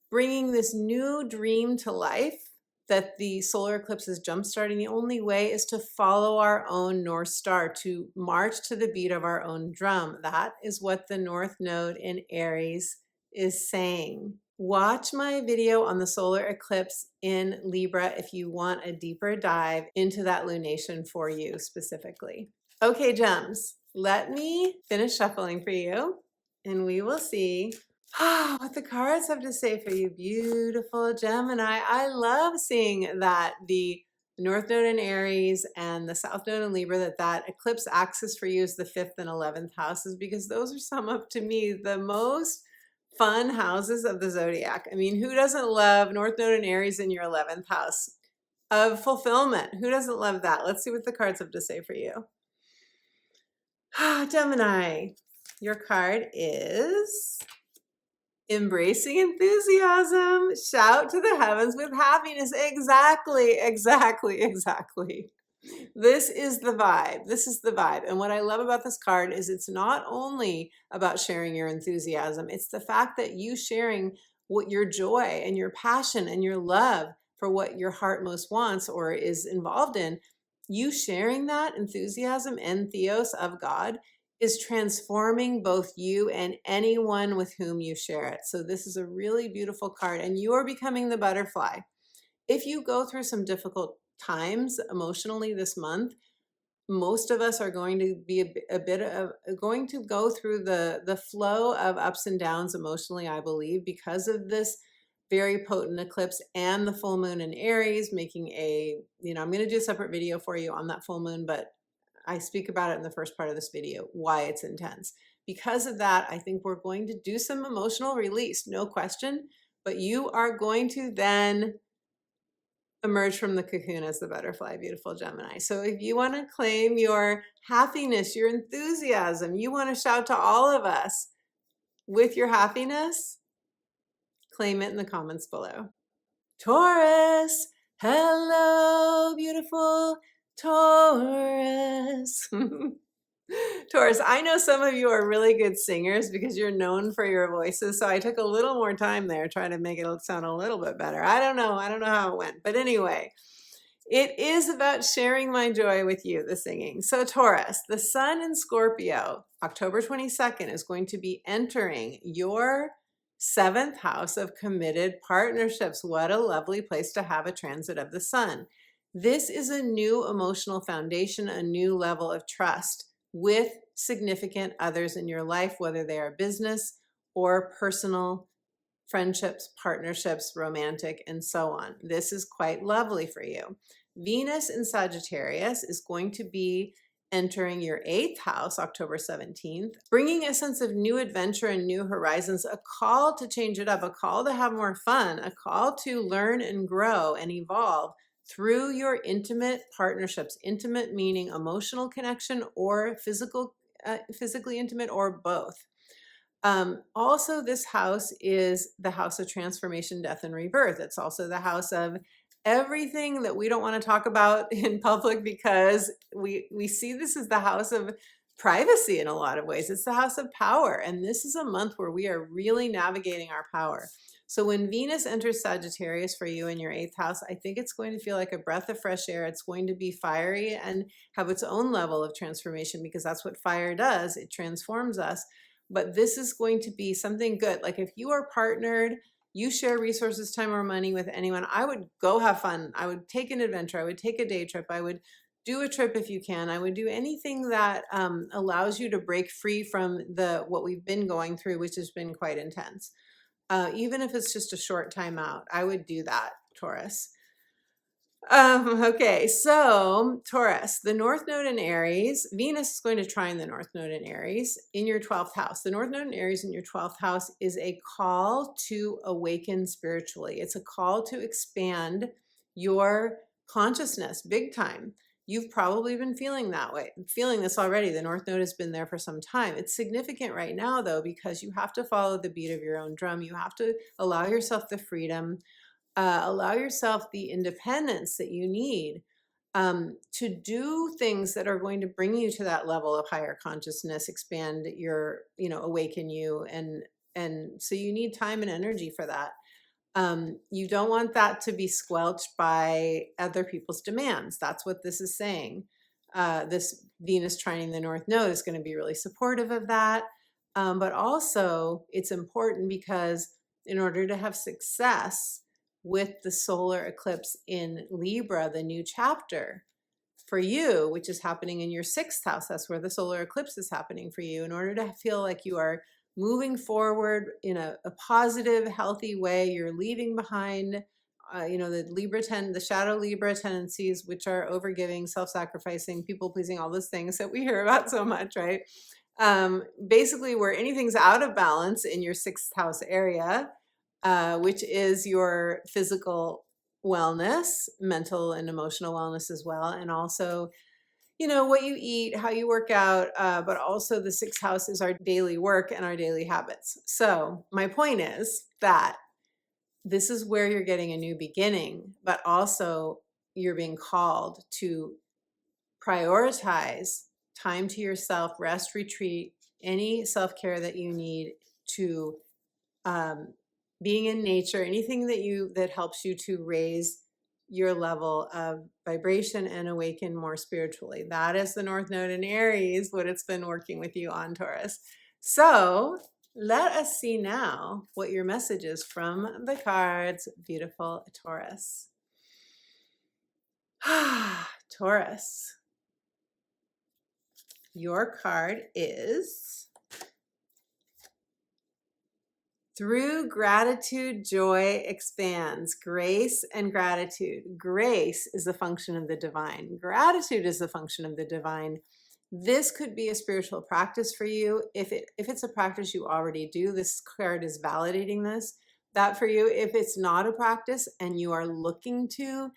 bringing this new dream to life that the solar eclipse is jumpstarting, the only way is to follow our own North Star, to march to the beat of our own drum. That is what the North Node in Aries is saying. Watch my video on the solar eclipse in Libra if you want a deeper dive into that lunation for you specifically. Okay, gems, let me finish shuffling for you, and we will see what the cards have to say for you, beautiful Gemini. I love seeing that the North Node in Aries and the South Node in Libra, that eclipse axis for you is the 5th and 11th houses, because those are some of, to me, the most fun houses of the zodiac. I mean, who doesn't love North Node in Aries in your 11th house of fulfillment? Who doesn't love that? Let's see what the cards have to say for you. Gemini, your card is embracing enthusiasm. Shout to the heavens with happiness. Exactly, exactly, exactly. This is the vibe. This is the vibe. And what I love about this card is it's not only about sharing your enthusiasm, it's the fact that you sharing what your joy and your passion and your love for what your heart most wants or is involved in, you sharing that enthusiasm and theos of God is transforming both you and anyone with whom you share it. So this is a really beautiful card, and you are becoming the butterfly. If you go through some difficult times emotionally this month, most of us are going to be a bit of going to go through the flow of ups and downs emotionally, I believe, because of this very potent eclipse and the full moon in Aries, making a, I'm going to do a separate video for you on that full moon, but I speak about it in the first part of this video, why it's intense. Because of that, I think we're going to do some emotional release, no question, but you are going to then emerge from the cocoon as the butterfly, beautiful Gemini. So if you want to claim your happiness, your enthusiasm, you want to shout to all of us with your happiness, claim it in the comments below. Taurus, hello, beautiful Taurus. Taurus, I know some of you are really good singers because you're known for your voices. So I took a little more time there trying to make it sound a little bit better. I don't know how it went. But anyway, it is about sharing my joy with you, the singing. So Taurus, the sun in Scorpio, October 22nd, is going to be entering your 7th house of committed partnerships. What a lovely place to have a transit of the sun. This is a new emotional foundation, a new level of trust with significant others in your life, whether they are business or personal, friendships, partnerships, romantic, and so on. This is quite lovely for you. Venus in Sagittarius is going to be entering your 8th house, October 17th, bringing a sense of new adventure and new horizons, a call to change it up, a call to have more fun, a call to learn and grow and evolve through your intimate partnerships. Intimate meaning emotional connection or physically intimate, or both. Also, this house is the house of transformation, death, and rebirth. It's also the house of everything that we don't want to talk about in public because we see this as the house of privacy in a lot of ways. It's the house of power. And this is a month where we are really navigating our power. So when Venus enters Sagittarius for you in your 8th house, I think it's going to feel like a breath of fresh air. It's going to be fiery and have its own level of transformation because that's what fire does. It transforms us. But this is going to be something good. Like if you are partnered, you share resources, time, or money with anyone, I would go have fun. I would take an adventure. I would take a day trip. I would do a trip if you can. I would do anything that allows you to break free from what we've been going through, which has been quite intense. Even if it's just a short time out, I would do that, Taurus. Okay, so Taurus, the North Node in Aries, Venus is going to trine the North Node in Aries in your 12th house. The North Node in Aries in your 12th house is a call to awaken spiritually. It's a call to expand your consciousness big time. You've probably been feeling that way, feeling this already. The North Node has been there for some time. It's significant right now, though, because you have to follow the beat of your own drum. You have to allow yourself the freedom, allow yourself the independence that you need to do things that are going to bring you to that level of higher consciousness, expand your, awaken you. And so you need time and energy for that. You don't want that to be squelched by other people's demands. That's what this is saying. This Venus trining the North Node is going to be really supportive of that. But also it's important because in order to have success with the solar eclipse in Libra, the new chapter for you, which is happening in your 6th house, that's where the solar eclipse is happening for you. In order to feel like you are moving forward in a positive, healthy way, you're leaving behind, the shadow Libra tendencies, which are overgiving, self-sacrificing, people-pleasing, all those things that we hear about so much, right? Basically, where anything's out of balance in your 6th house area, which is your physical wellness, mental and emotional wellness as well, and also what you eat, how you work out, but also the 6th house is our daily work and our daily habits. So my point is that this is where you're getting a new beginning, but also you're being called to prioritize time to yourself, rest, retreat, any self-care that you need, to being in nature, anything that helps you to raise your level of vibration and awaken more spiritually. That is the North Node in Aries, what it's been working with you on, Taurus. So let us see now what your message is from the cards, beautiful Taurus. Taurus, Your card is Through Gratitude, Joy Expands. Grace and gratitude. Grace is a function of the divine. Gratitude is a function of the divine. This could be a spiritual practice for you. If it's a practice you already do, this card is validating this. That for you. If it's not a practice and you are looking to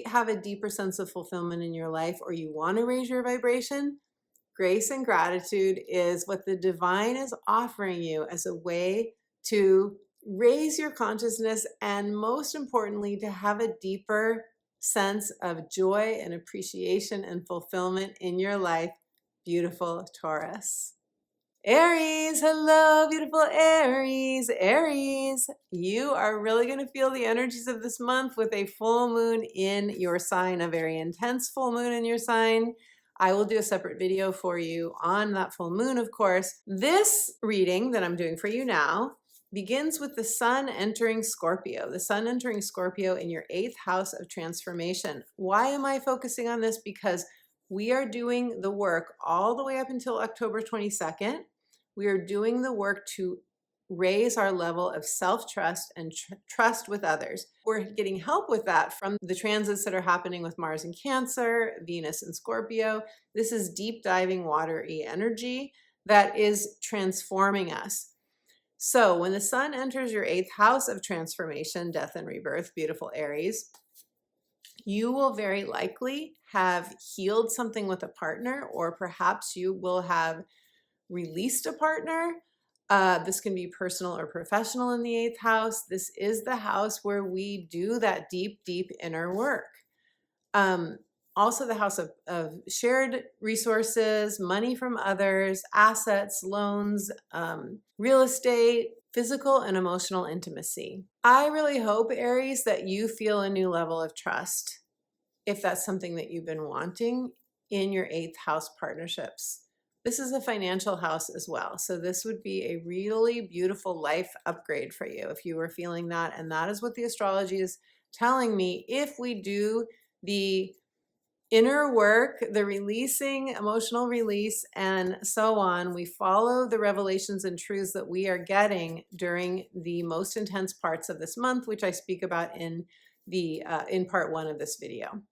have a deeper sense of fulfillment in your life, or you want to raise your vibration, grace and gratitude is what the divine is offering you as a way to raise your consciousness, and most importantly, to have a deeper sense of joy and appreciation and fulfillment in your life. Beautiful Taurus. Aries, hello, beautiful Aries. Aries, you are really going to feel the energies of this month with a full moon in your sign, a very intense full moon in your sign. I will do a separate video for you on that full moon, of course. This reading that I'm doing for you now begins with the sun entering Scorpio. The sun entering Scorpio in your 8th house of transformation. Why am I focusing on this? Because we are doing the work all the way up until October 22nd. We are doing the work to raise our level of self-trust and trust with others. We're getting help with that from the transits that are happening with Mars in Cancer, Venus in Scorpio. This is deep diving watery energy that is transforming us. So when the sun enters your 8th house of transformation, death and rebirth, beautiful Aries, you will very likely have healed something with a partner, or perhaps you will have released a partner. This can be personal or professional in the 8th house. This is the house where we do that deep, deep inner work. Also the house of shared resources, money from others, assets, loans, real estate, physical and emotional intimacy. I really hope, Aries, that you feel a new level of trust, if that's something that you've been wanting in your 8th house partnerships. This is a financial house as well. So this would be a really beautiful life upgrade for you if you were feeling that. And that is what the astrology is telling me. If we do the inner work, the releasing, emotional release, and so on, we follow the revelations and truths that we are getting during the most intense parts of this month, which I speak about in part 1 of this video.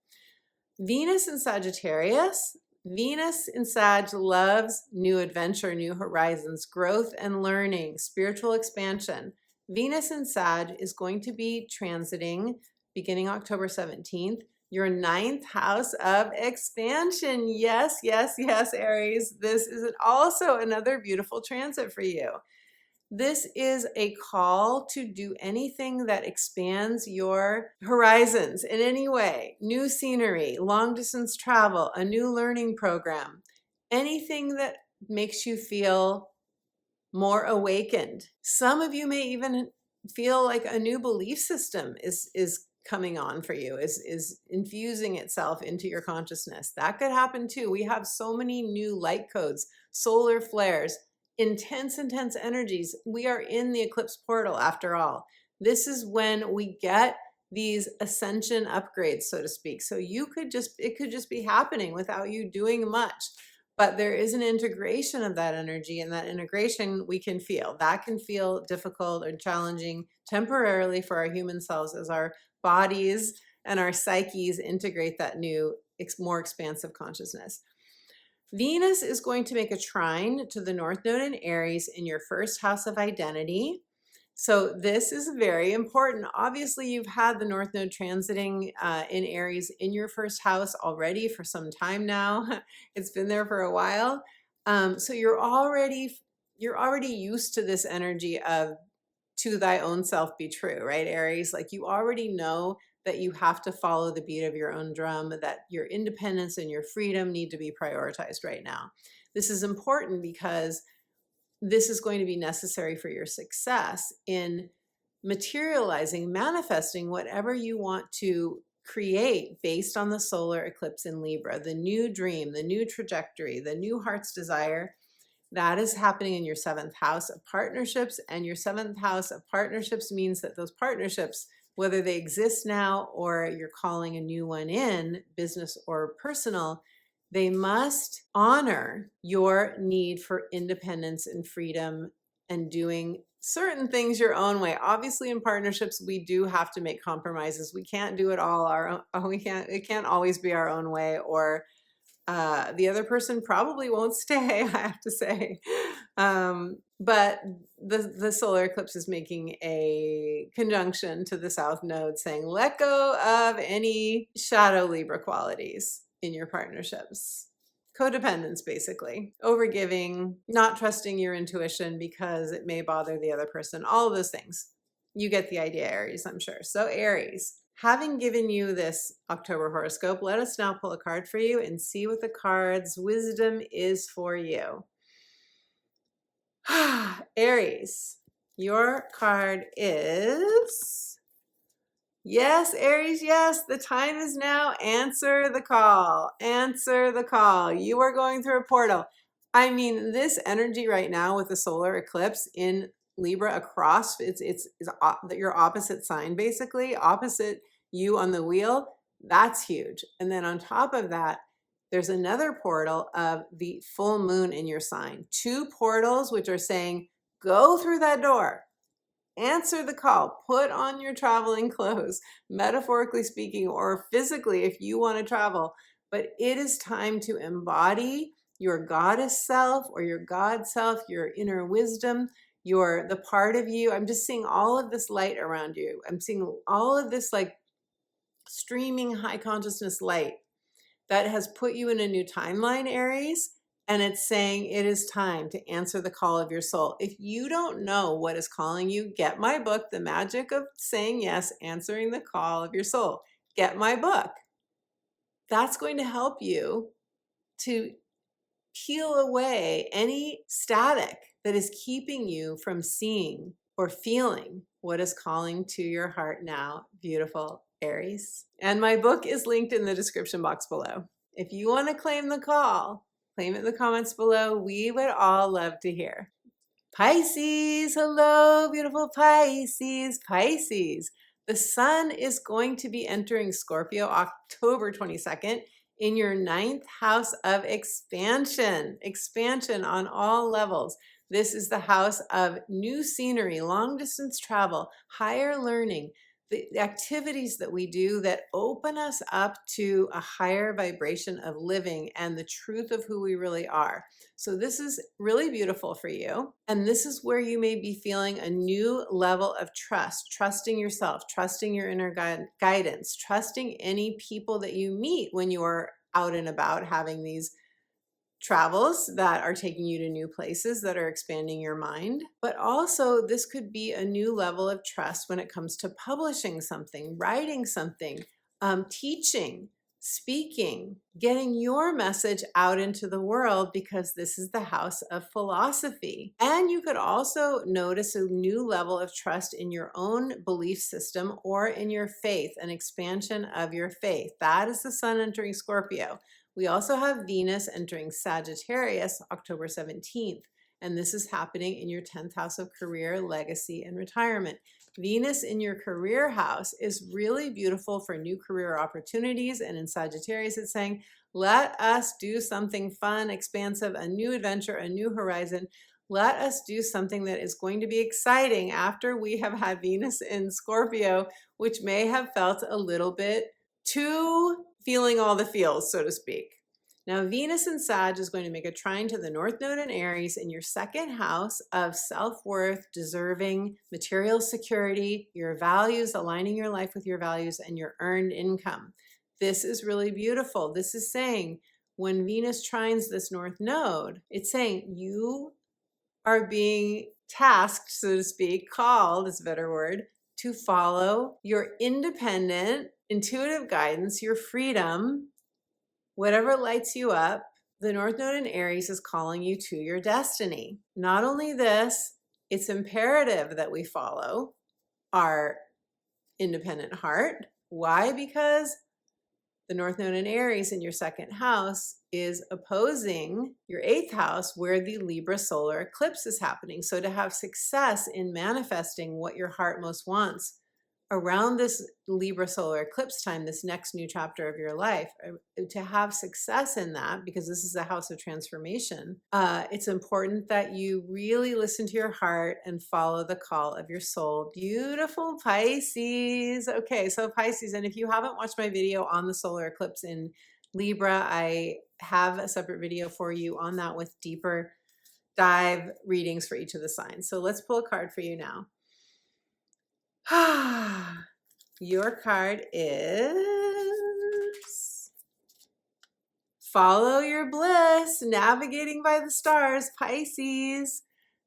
Venus in Sagittarius. Venus in Sag loves new adventure, new horizons, growth and learning, spiritual expansion. Venus in Sag is going to be transiting beginning October 17th, your 9th house of expansion. Yes, yes, yes, Aries. This is also another beautiful transit for you. This is a call to do anything that expands your horizons in any way. New scenery, long distance travel, a new learning program, anything that makes you feel more awakened. Some of you may even feel like a new belief system is coming on for you, is infusing itself into your consciousness. That could happen too. We have so many new light codes, solar flares, intense energies. We are in the eclipse portal after all. This is when we get these ascension upgrades, so to speak. So it could just be happening without you doing much. But there is an integration of that energy, and that integration we can feel. That can feel difficult or challenging temporarily for our human selves as our bodies and our psyches integrate that new, more expansive consciousness. Venus is going to make a trine to the North Node in Aries in your 1st house of identity. So this is very important. Obviously, you've had the North Node transiting in Aries in your 1st house already for some time now. It's been there for a while. So you're already used to this energy of to thy own self be true, right, Aries? Like you already know that you have to follow the beat of your own drum, that your independence and your freedom need to be prioritized right now. This is important because this is going to be necessary for your success in materializing, manifesting whatever you want to create based on the solar eclipse in Libra, the new dream, the new trajectory, the new heart's desire. That is happening in your 7th house of partnerships, and your 7th house of partnerships means that those partnerships, whether they exist now or you're calling a new one in, business or personal, They must honor your need for independence and freedom and doing certain things your own way. Obviously, in partnerships, we do have to make compromises. We can't do it all our own. It can't always be our own way, or the other person probably won't stay, I have to say. But the solar eclipse is making a conjunction to the South Node saying, let go of any shadow Libra qualities in your partnerships. Codependence, basically. Overgiving, not trusting your intuition because it may bother the other person. All of those things. You get the idea, Aries, I'm sure. So Aries, having given you this October horoscope, let us now pull a card for you and see what the card's wisdom is for you. Aries, your card is... Yes, Aries, yes, the time is now. Answer the call. Answer the call. You are going through a portal. I mean, this energy right now with the solar eclipse in Libra across, it's your opposite sign, basically, opposite you on the wheel. That's huge. And then on top of that, there's another portal of the full moon in your sign. Two portals which are saying, go through that door. Answer the call, put on your traveling clothes, metaphorically speaking, or physically if you want to travel. But it is time to embody your goddess self or your God self, your inner wisdom, the part of you. I'm just seeing all of this light around you. I'm seeing all of this like streaming high consciousness light that has put you in a new timeline, Aries. And it's saying it is time to answer the call of your soul. If you don't know what is calling you, get my book, The Magic of Saying Yes, Answering the Call of Your Soul. Get my book. That's going to help you to peel away any static that is keeping you from seeing or feeling what is calling to your heart now, beautiful Aries. And my book is linked in the description box below. If you want to claim the call, claim it in the comments below. We would all love to hear. Pisces, hello, beautiful Pisces. Pisces, the sun is going to be entering Scorpio October 22nd in your 9th house of expansion. Expansion on all levels. This is the house of new scenery, long distance travel, higher learning, the activities that we do that open us up to a higher vibration of living and the truth of who we really are. So this is really beautiful for you. And this is where you may be feeling a new level of trust, trusting yourself, trusting your inner guidance, trusting any people that you meet when you are out and about having these travels that are taking you to new places that are expanding your mind. But also this could be a new level of trust when it comes to publishing something, writing something, teaching, speaking, getting your message out into the world, because this is the house of philosophy. And you could also notice a new level of trust in your own belief system or in your faith, an expansion of your faith. That is the sun entering Scorpio. We also have Venus entering Sagittarius October 17th, and this is happening in your 10th house of career, legacy, and retirement. Venus in your career house is really beautiful for new career opportunities, and in Sagittarius it's saying, let us do something fun, expansive, a new adventure, a new horizon. Let us do something that is going to be exciting after we have had Venus in Scorpio, which may have felt a little bit too feeling all the feels, so to speak. Now, Venus in Sag is going to make a trine to the North Node in Aries in your 2nd house of self-worth, deserving, material security, your values, aligning your life with your values, and your earned income. This is really beautiful. This is saying when Venus trines this North Node, it's saying you are being tasked, so to speak, called is a better word, to follow your independent, intuitive guidance, your freedom, whatever lights you up. The North Node in Aries is calling you to your destiny. Not only this, it's imperative that we follow our independent heart. Why? Because the North Node in Aries in your 2nd house is opposing your 8th house where the Libra solar eclipse is happening. So to have success in manifesting what your heart most wants, around this Libra solar eclipse time, this next new chapter of your life, to have success in that, because this is a house of transformation, it's important that you really listen to your heart and follow the call of your soul. Beautiful Pisces. Okay, so Pisces, and if you haven't watched my video on the solar eclipse in Libra, I have a separate video for you on that with deeper dive readings for each of the signs. So let's pull a card for you now. Your card is Follow Your Bliss, Navigating by the Stars, Pisces.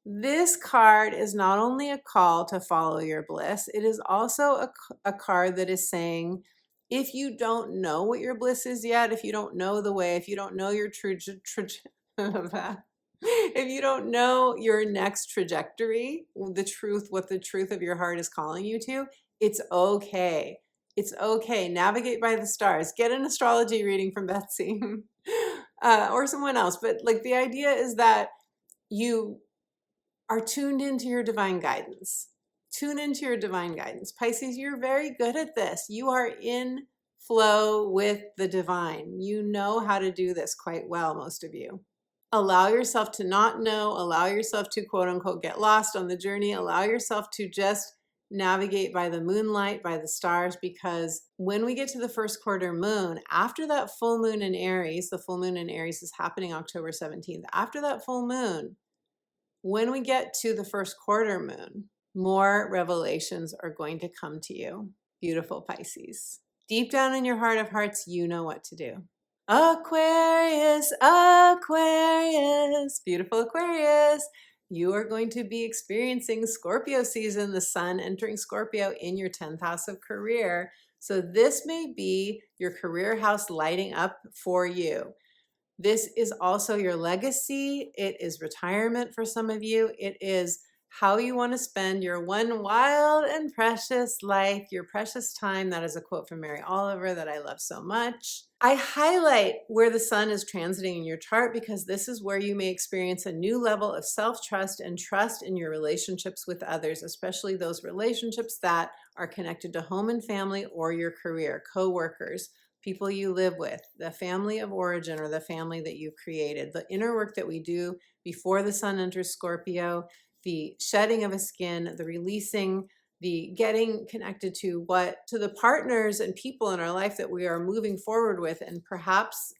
This card is not only a call to follow your bliss, it is also a card that is saying, if you don't know what your bliss is yet, if you don't know the way, if you don't know your if you don't know your next trajectory, the truth, what the truth of your heart is calling you to, it's okay. It's okay. Navigate by the stars. Get an astrology reading from Betsy or someone else. But like, the idea is that you are tuned into your divine guidance. Tune into your divine guidance. Pisces, you're very good at this. You are in flow with the divine. You know how to do this quite well, most of you. Allow yourself to not know, allow yourself to quote unquote get lost on the journey, allow yourself to just navigate by the moonlight, by the stars, because when we get to the first quarter moon, after that full moon in Aries, the full moon in Aries is happening October 17th. After that full moon, when we get to the first quarter moon, more revelations are going to come to you. Beautiful Pisces. Deep down in your heart of hearts, you know what to do. Aquarius, Aquarius, beautiful Aquarius. You are going to be experiencing Scorpio season, the sun entering Scorpio in your 10th house of career. So this may be your career house lighting up for you. This is also your legacy. It is retirement for some of you. It is how you want to spend your one wild and precious life, your precious time. That is a quote from Mary Oliver that I love so much. I highlight where the sun is transiting in your chart because this is where you may experience a new level of self-trust and trust in your relationships with others, especially those relationships that are connected to home and family or your career, co-workers, people you live with, the family of origin or the family that you've created, the inner work that we do before the sun enters Scorpio, the shedding of a skin, the releasing, the getting connected to the partners and people in our life that we are moving forward with, and perhaps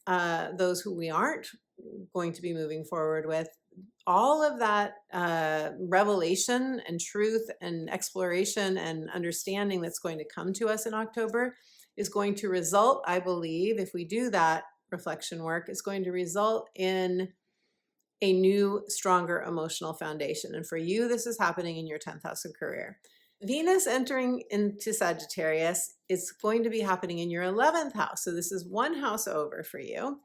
those who we aren't going to be moving forward with. All of that revelation and truth and exploration and understanding that's going to come to us in October is going to result, I believe, if we do that reflection work, is going to result in a new, stronger emotional foundation. And for you, this is happening in your 10th house of career. Venus entering into Sagittarius is going to be happening in your 11th house. So this is one house over for you.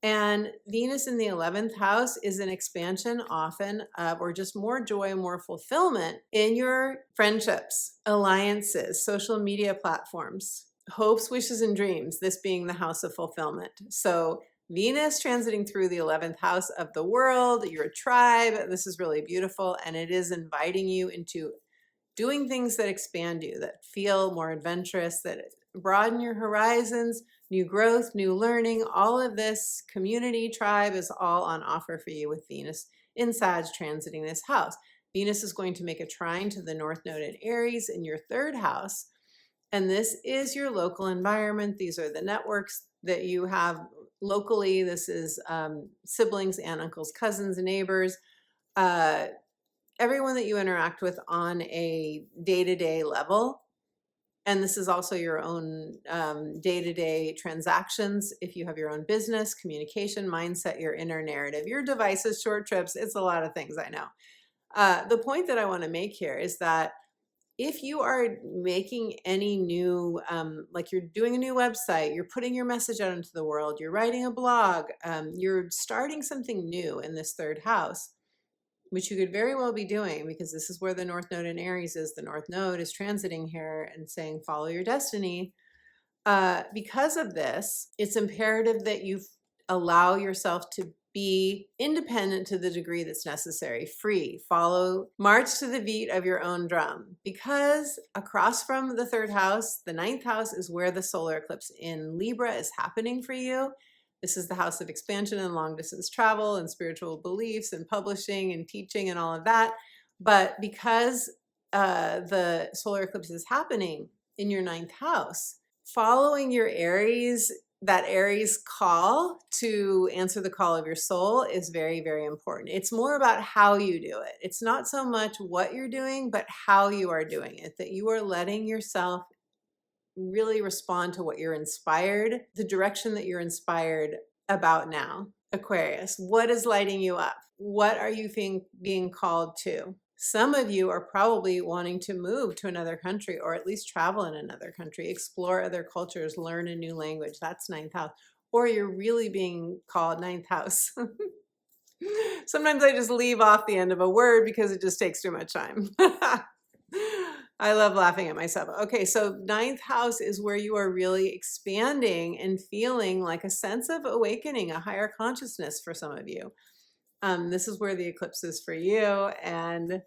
And Venus in the 11th house is an expansion often of, or just more joy and more fulfillment in your friendships, alliances, social media platforms, hopes, wishes, and dreams, this being the house of fulfillment. So Venus transiting through the 11th house of the world, your tribe, this is really beautiful. And it is inviting you into doing things that expand you, that feel more adventurous, that broaden your horizons, new growth, new learning. All of this community, tribe is all on offer for you with Venus in Sag transiting this house. Venus is going to make a trine to the North Node in Aries in your 3rd house. And this is your local environment. These are the networks that you have locally. This is siblings, aunt, uncles, cousins, neighbors, everyone that you interact with on a day-to-day level. And this is also your own day-to-day transactions. If you have your own business, communication, mindset, your inner narrative, your devices, short trips, it's a lot of things, I know. The point that I want to make here is that if you are making any new, like you're doing a new website, you're putting your message out into the world, you're writing a blog, you're starting something new in this 3rd house, which you could very well be doing because this is where the North Node in Aries is. The North Node is transiting here and saying, follow your destiny. Because of this, it's imperative that you allow yourself to Be independent to the degree that's necessary, free, follow, march to the beat of your own drum. Because across from the third house, the ninth house is where the solar eclipse in Libra is happening for you. This is the house of expansion and long distance travel and spiritual beliefs and publishing and teaching and all of that. But because the solar eclipse is happening in your ninth house, following your Aries, that Aries call to answer the call of your soul is very, very important. It's more about how you do it. It's not so much what you're doing, but how you are doing it, that you are letting yourself really respond to what you're inspired, the direction that you're inspired about now. Aquarius, what is lighting you up? What are you being called to? Some of you are probably wanting to move to another country, or at least travel in another country, explore other cultures, learn a new language. That's ninth house. Or you're really being called ninth house. Sometimes I just leave off the end of a word because it just takes too much time. I love laughing at myself. Okay, so ninth house is where you are really expanding and feeling like a sense of awakening, a higher consciousness for some of you. This is where the eclipse is for you. And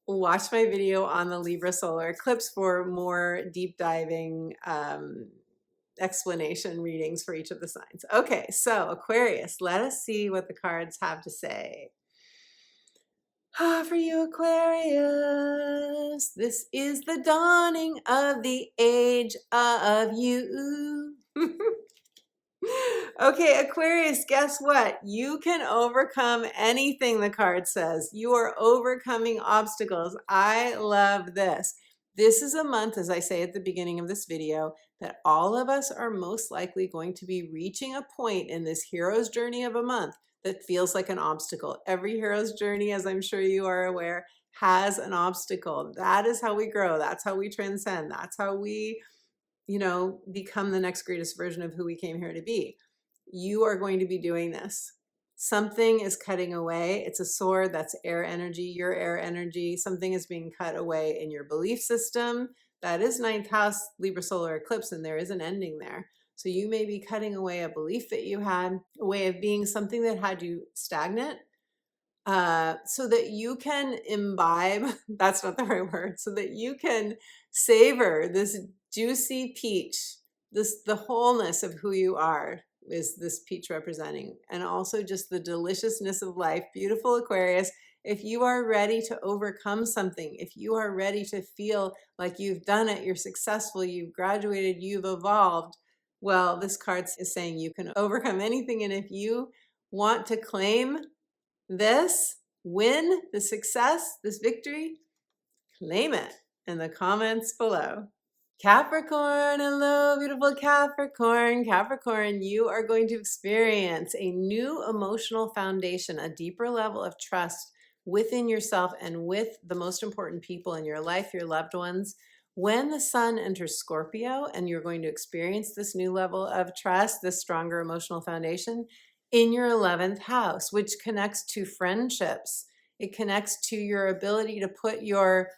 watch my video on the Libra solar eclipse for more deep diving explanation readings for each of the signs. Okay, so Aquarius, let us see what the cards have to say. For you, Aquarius, this is the dawning of the age of you. Okay, Aquarius, guess what? You can overcome anything, the card says. You are overcoming obstacles. I love this. This is a month, as I say at the beginning of this video, that all of us are most likely going to be reaching a point in this hero's journey of a month that feels like an obstacle. Every hero's journey, as I'm sure you are aware, has an obstacle. That is how we grow. That's how we transcend. That's how we, become the next greatest version of who we came here to be. You are going to be doing this. Something is cutting away. It's a sword. That's air energy, your air energy. Something is being cut away in your belief system. That is ninth house Libra solar eclipse, and there is an ending there. So you may be cutting away a belief that you had, a way of being, something that had you stagnant, so that you can imbibe, that's not the right word, so that you can savor this juicy peach, the wholeness of who you are is this peach representing, and also just the deliciousness of life. Beautiful Aquarius, if you are ready to overcome something, if you are ready to feel like you've done it, you're successful, you've graduated, you've evolved, well, this card is saying you can overcome anything. And if you want to claim this win, the success, this victory, claim it in the comments below. Capricorn, hello, beautiful Capricorn. Capricorn, you are going to experience a new emotional foundation, a deeper level of trust within yourself and with the most important people in your life, your loved ones. When the sun enters Scorpio, and you're going to experience this new level of trust, this stronger emotional foundation in your 11th house, which connects to friendships. It connects to your ability to put your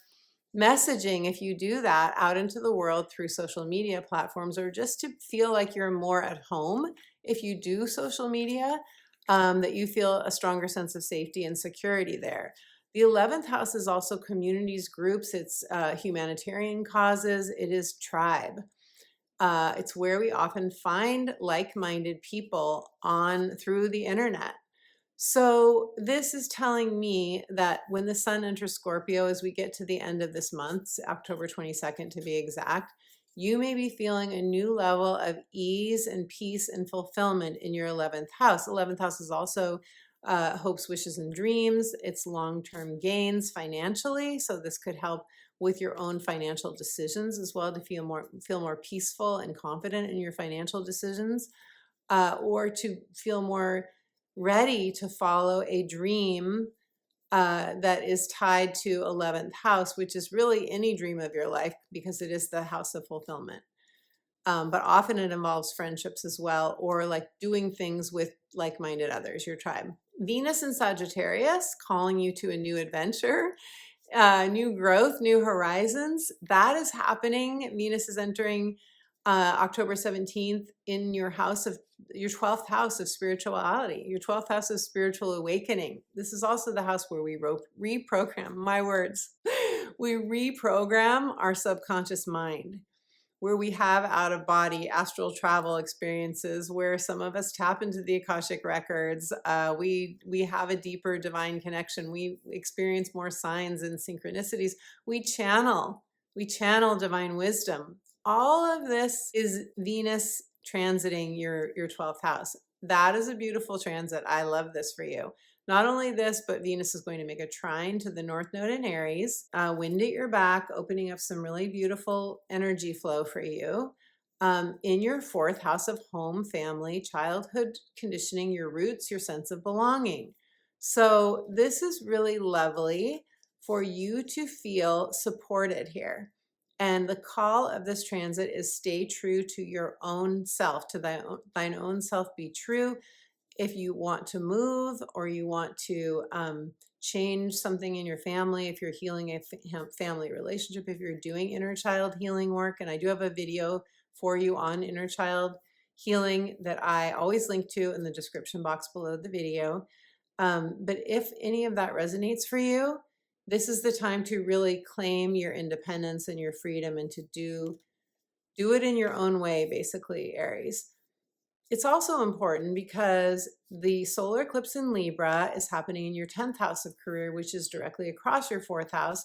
messaging, if you do that, out into the world through social media platforms, or just to feel like you're more at home if you do social media, that you feel a stronger sense of safety and security there. The 11th house is also communities, groups, it's humanitarian causes, it is tribe. It's where we often find like-minded people through the internet. So this is telling me that when the sun enters Scorpio, as we get to the end of this month, October 22nd to be exact, you may be feeling a new level of ease and peace and fulfillment in your 11th house. 11th house is also hopes, wishes, and dreams. It's long-term gains financially. So this could help with your own financial decisions as well, to feel more peaceful and confident in your financial decisions, or to feel more ready to follow a dream that is tied to 11th house, which is really any dream of your life because it is the house of fulfillment. But often it involves friendships as well, or like doing things with like-minded others, your tribe. Venus in Sagittarius calling you to a new adventure, new growth, new horizons. That is happening. Venus is entering October 17th in your 12th house of spirituality, your 12th house of spiritual awakening. This is also the house where we reprogram, my words, we reprogram our subconscious mind, where we have out of body astral travel experiences, where some of us tap into the Akashic records. We have a deeper divine connection. We experience more signs and synchronicities. We channel divine wisdom. All of this is Venus transiting your 12th house. That is a beautiful transit. I love this for you. Not only this, but Venus is going to make a trine to the North Node in Aries, wind at your back, opening up some really beautiful energy flow for you. In your 4th house of home, family, childhood conditioning, your roots, your sense of belonging. So this is really lovely for you to feel supported here. And the call of this transit is stay true to your own self, to thine own self, be true. If you want to move or you want to change something in your family, if you're healing a family relationship, if you're doing inner child healing work, and I do have a video for you on inner child healing that I always link to in the description box below the video. But if any of that resonates for you, this is the time to really claim your independence and your freedom and to do it in your own way, basically, Aries. It's also important because the solar eclipse in Libra is happening in your 10th house of career, which is directly across your 4th house.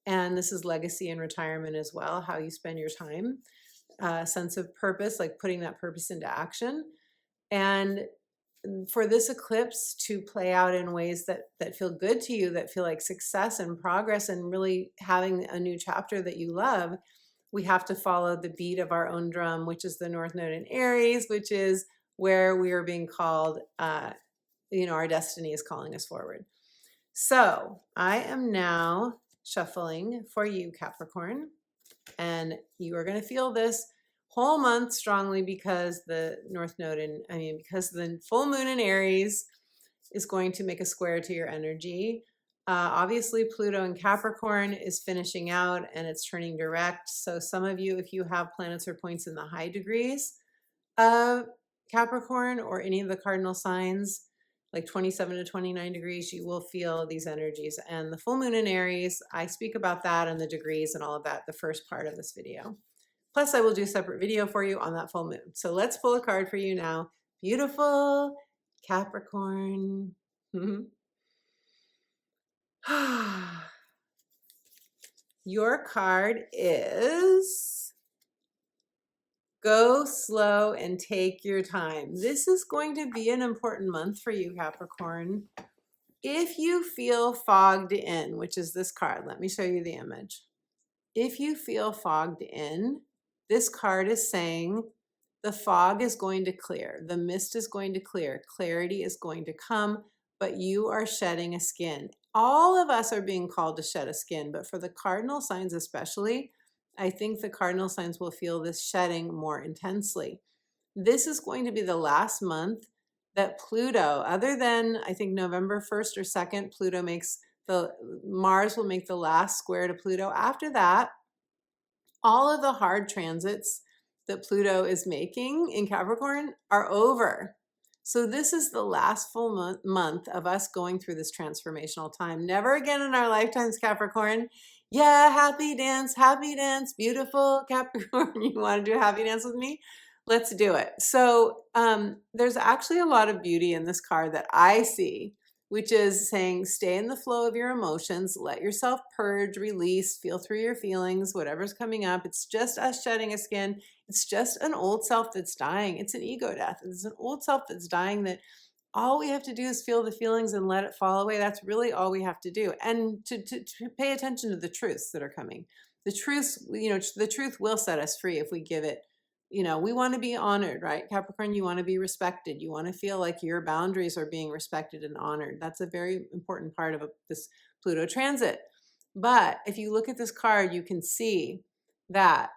And this is legacy and retirement as well, how you spend your time, sense of purpose, like putting that purpose into action. And for this eclipse to play out in ways that feel good to you, that feel like success and progress and really having a new chapter that you love, we have to follow the beat of our own drum, which is the North Node in Aries, which is where we are being called, our destiny is calling us forward. So I am now shuffling for you, Capricorn, and you are going to feel this whole month strongly because the North Node because the full moon in Aries is going to make a square to your energy. Obviously, Pluto in Capricorn is finishing out and it's turning direct. So some of you, if you have planets or points in the high degrees of Capricorn or any of the cardinal signs, like 27 to 29 degrees, you will feel these energies. And the full moon in Aries, I speak about that and the degrees and all of that the first part of this video. Plus, I will do a separate video for you on that full moon. So let's pull a card for you now. Beautiful Capricorn. Your card is go slow and take your time. This is going to be an important month for you, Capricorn. If you feel fogged in, which is this card, let me show you the image. If you feel fogged in, this card is saying the fog is going to clear. The mist is going to clear. Clarity is going to come, but you are shedding a skin. All of us are being called to shed a skin, but for the cardinal signs especially, I think the cardinal signs will feel this shedding more intensely. This is going to be the last month that Pluto, other than I think November 1st or 2nd, Mars will make the last square to Pluto. After that, all of the hard transits that Pluto is making in Capricorn are over. So this is the last full month of us going through this transformational time. Never again in our lifetimes, Capricorn. Yeah, happy dance, beautiful Capricorn. You want to do a happy dance with me? Let's do it. So there's actually a lot of beauty in this card that I see, which is saying stay in the flow of your emotions, let yourself purge, release, feel through your feelings, whatever's coming up. It's just us shedding a skin. It's just an old self that's dying. It's an ego death. It's an old self that's dying that all we have to do is feel the feelings and let it fall away. That's really all we have to do. And to pay attention to the truths that are coming. The truths, the truth will set us free if we give it. We want to be honored, right? Capricorn, you want to be respected. You want to feel like your boundaries are being respected and honored. That's a very important part of this Pluto transit. But if you look at this card, you can see that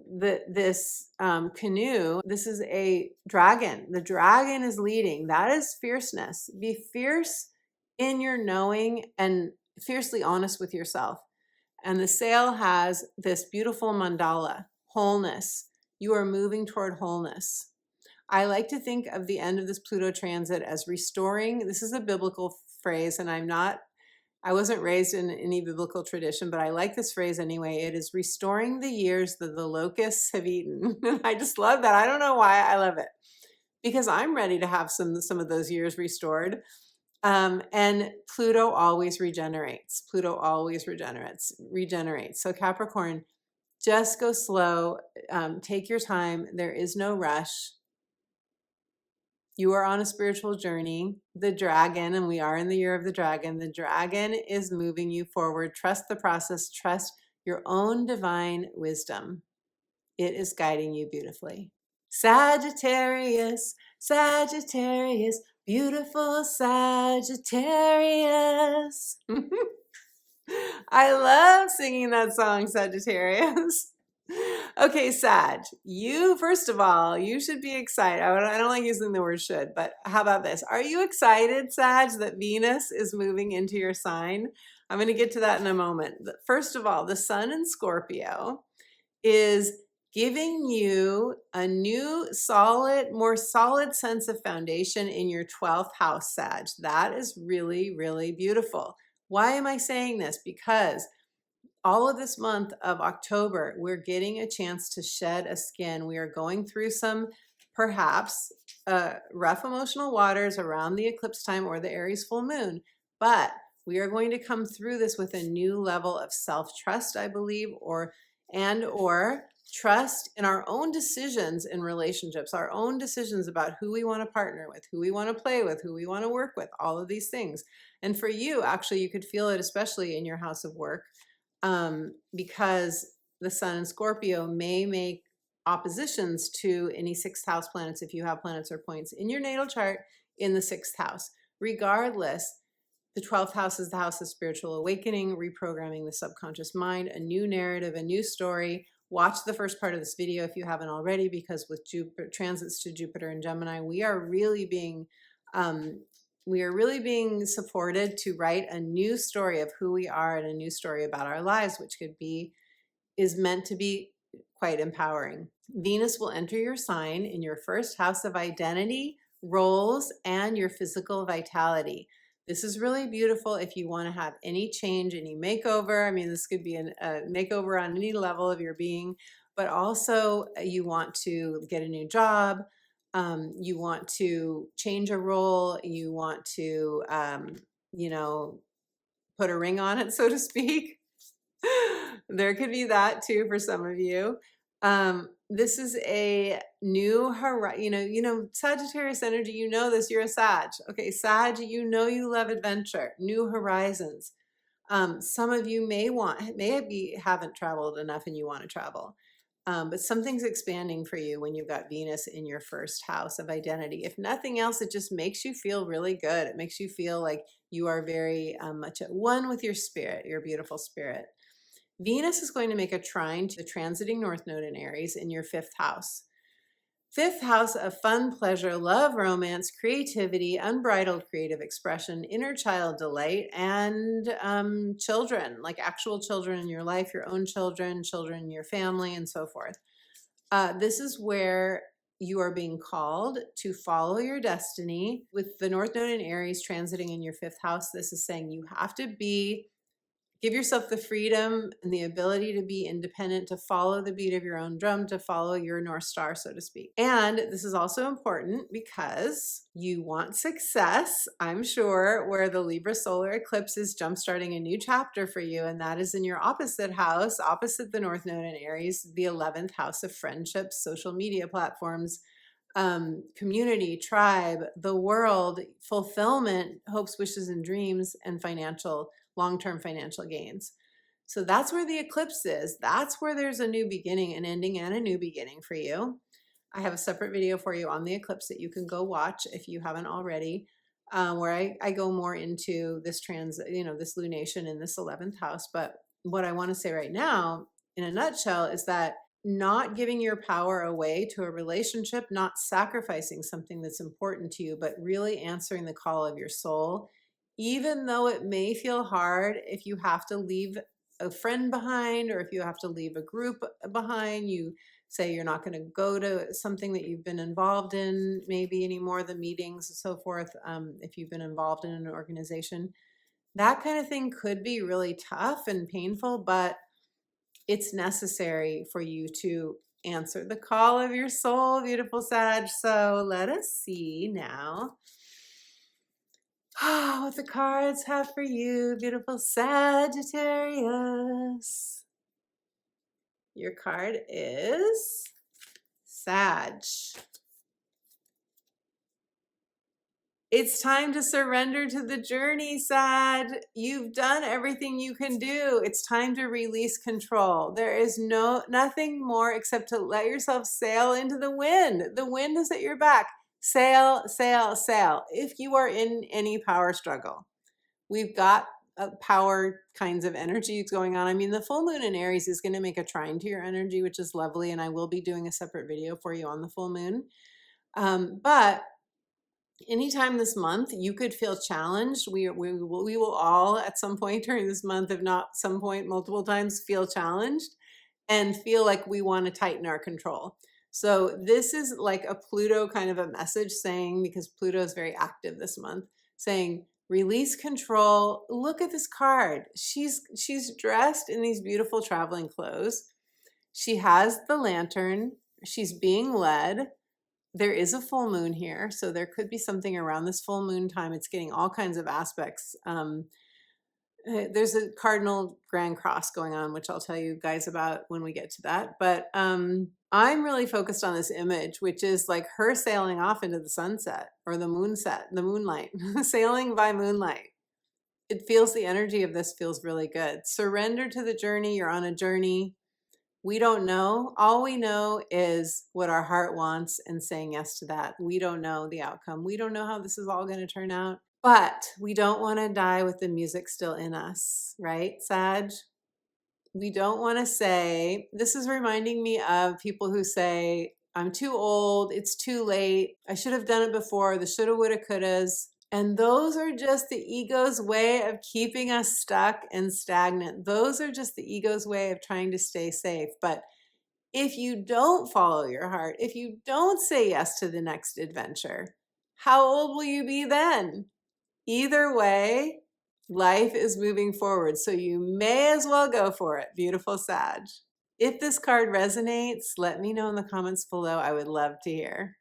this canoe, this is a dragon. The dragon is leading. That is fierceness. Be fierce in your knowing and fiercely honest with yourself. And the sail has this beautiful mandala wholeness. You are moving toward wholeness. I like to think of the end of this Pluto transit as restoring. This is a biblical phrase, and I wasn't raised in any biblical tradition, but I like this phrase anyway. It is restoring the years that the locusts have eaten. I just love that. I don't know why I love it, because I'm ready to have some of those years restored. And Pluto always regenerates. Pluto always regenerates. So Capricorn, just go slow. Take your time. There is no rush. You are on a spiritual journey. The dragon, and we are in the year of the dragon is moving you forward. Trust the process. Trust your own divine wisdom. It is guiding you beautifully. Sagittarius, Sagittarius, beautiful Sagittarius. I love singing that song, Sagittarius. Okay, Sag, first of all, you should be excited. I don't like using the word should, but how about this? Are you excited, Sag, that Venus is moving into your sign? I'm going to get to that in a moment. First of all, the sun in Scorpio is giving you a new more solid sense of foundation in your 12th house, Sag. That is really, really beautiful. Why am I saying this? Because all of this month of October, we're getting a chance to shed a skin. We are going through some perhaps rough emotional waters around the eclipse time or the Aries full moon, but we are going to come through this with a new level of self-trust, I believe, or trust in our own decisions in relationships, our own decisions about who we want to partner with, who we want to play with, who we want to work with, all of these things. And for you, actually, you could feel it, especially in your house of work, because the sun in Scorpio may make oppositions to any sixth house planets if you have planets or points in your natal chart in the sixth house. Regardless, the 12th house is the house of spiritual awakening, reprogramming the subconscious mind, a new narrative, a new story. Watch the first part of this video if you haven't already, because with transits to Jupiter and Gemini, we are really being supported to write a new story of who we are and a new story about our lives, which is meant to be quite empowering. Venus will enter your sign in your first house of identity, roles, and your physical vitality. This is really beautiful if you want to have any change, any makeover. I mean, this could be a makeover on any level of your being, but also you want to get a new job. You want to change a role. You want to, put a ring on it, so to speak. There could be that too for some of you. This is a new horizon. Sagittarius energy, this, you're a Sag. Okay, Sag, you love adventure, new horizons. Some of you haven't traveled enough and you want to travel. But something's expanding for you when you've got Venus in your first house of identity. If nothing else, it just makes you feel really good. It makes you feel like you are very much at one with your spirit, your beautiful spirit. Venus is going to make a trine to the transiting North Node in Aries in your fifth house. Fifth house of fun, pleasure, love, romance, creativity, unbridled creative expression, inner child delight, and children, like actual children in your life, your own children in your family, and so forth. This is where you are being called to follow your destiny. With the North Node in Aries transiting in your fifth house, this is saying you have to give yourself the freedom and the ability to be independent, to follow the beat of your own drum, to follow your North Star, so to speak. And this is also important because you want success, I'm sure, where the Libra solar eclipse is jumpstarting a new chapter for you, and that is in your opposite house, opposite the North Node in Aries, the 11th house of friendships, social media platforms, community, tribe, the world, fulfillment, hopes, wishes, and dreams, and long-term financial gains. So that's where the eclipse is. That's where there's a new beginning, an ending, and a new beginning for you. I have a separate video for you on the eclipse that you can go watch if you haven't already, where I go more into this this lunation in this 11th house. But what I want to say right now, in a nutshell, is that not giving your power away to a relationship, not sacrificing something that's important to you, but really answering the call of your soul, even though it may feel hard if you have to leave a friend behind, or if you have to leave a group behind, you say you're not going to go to something that you've been involved in maybe anymore, the meetings and so forth, if you've been involved in an organization. That kind of thing could be really tough and painful, but it's necessary for you to answer the call of your soul, beautiful Sag. So let us see now what the cards have for you, beautiful Sagittarius. Your card is Sag. It's time to surrender to the journey, Sag. You've done everything you can do. It's time to release control. There is nothing more except to let yourself sail into the wind. The wind is at your back. Sail, sail, sail. If you are in any power struggle, we've got power kinds of energies going on. I mean, the full moon in Aries is going to make a trine to your energy, which is lovely. And I will be doing a separate video for you on the full moon. But anytime this month, you could feel challenged. We will all at some point during this month, if not some point multiple times, feel challenged and feel like we want to tighten our control. So this is like a Pluto kind of a message saying, because Pluto is very active this month, saying, release control. Look at this card. She's dressed in these beautiful traveling clothes. She has the lantern. She's being led. There is a full moon here, so there could be something around this full moon time. It's getting all kinds of aspects. There's a cardinal grand cross going on, which I'll tell you guys about when we get to that. But I'm really focused on this image, which is like her sailing off into the sunset or the moonset, the moonlight, sailing by moonlight. It feels, the energy of this feels really good. Surrender to the journey. You're on a journey. We don't know. All we know is what our heart wants and saying yes to that. We don't know the outcome. We don't know how this is all going to turn out, but we don't want to die with the music still in us, right, Sag? We don't want to say, this is reminding me of people who say, I'm too old, it's too late, I should have done it before, the shoulda, woulda, couldas. And those are just the ego's way of keeping us stuck and stagnant. Those are just the ego's way of trying to stay safe. But if you don't follow your heart, if you don't say yes to the next adventure, how old will you be then? Either way, life is moving forward. So you may as well go for it, beautiful Sag. If this card resonates, let me know in the comments below. I would love to hear.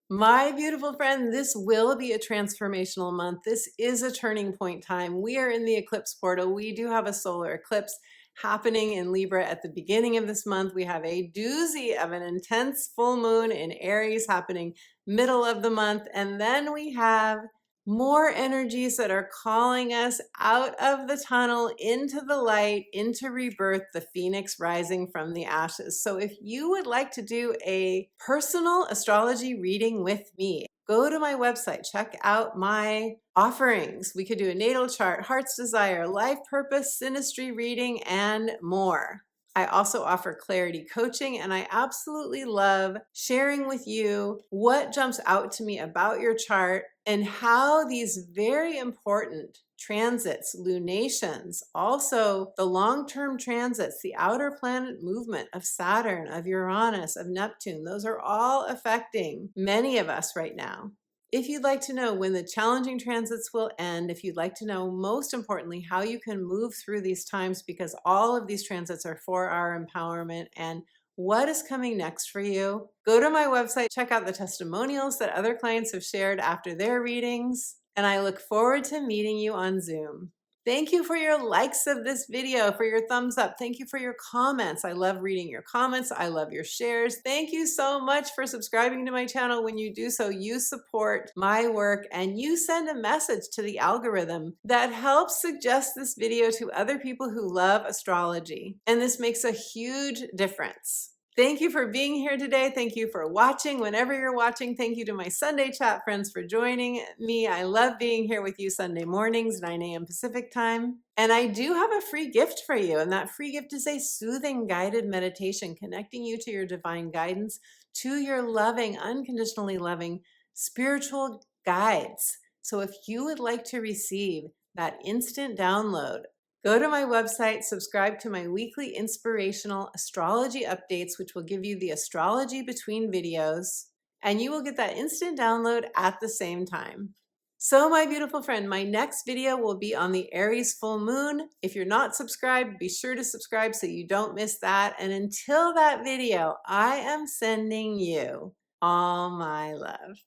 My beautiful friend, this will be a transformational month. This is a turning point time. We are in the eclipse portal. We do have a solar eclipse happening in Libra at the beginning of this month. We have a doozy of an intense full moon in Aries happening middle of the month. And then we have more energies that are calling us out of the tunnel into the light, into rebirth, the phoenix rising from the ashes. So if you would like to do a personal astrology reading with me, go to my website, check out my offerings. We could do a natal chart, heart's desire, life purpose, synastry reading, and more. I also offer clarity coaching, and I absolutely love sharing with you what jumps out to me about your chart and how these very important transits, lunations, also the long-term transits, the outer planet movement of Saturn, of Uranus, of Neptune, those are all affecting many of us right now. If you'd like to know when the challenging transits will end, if you'd like to know, most importantly, how you can move through these times, because all of these transits are for our empowerment and what is coming next for you, go to my website, check out the testimonials that other clients have shared after their readings, and I look forward to meeting you on Zoom. Thank you for your likes of this video, for your thumbs up. Thank you for your comments. I love reading your comments. I love your shares. Thank you so much for subscribing to my channel. When you do so, you support my work and you send a message to the algorithm that helps suggest this video to other people who love astrology. And this makes a huge difference. Thank you for being here today. Thank you for watching whenever you're watching. Thank you to my Sunday chat friends for joining me. I love being here with you Sunday mornings, 9 a.m. Pacific time. And I do have a free gift for you. And that free gift is a soothing guided meditation connecting you to your divine guidance, to your loving, unconditionally loving spiritual guides. So if you would like to receive that instant download, Go to my website, subscribe to my weekly inspirational astrology updates, which will give you the astrology between videos, and you will get that instant download at the same time. So my beautiful friend, my next video will be on the Aries full moon. If you're not subscribed, be sure to subscribe so you don't miss that. And until that video, I am sending you all my love.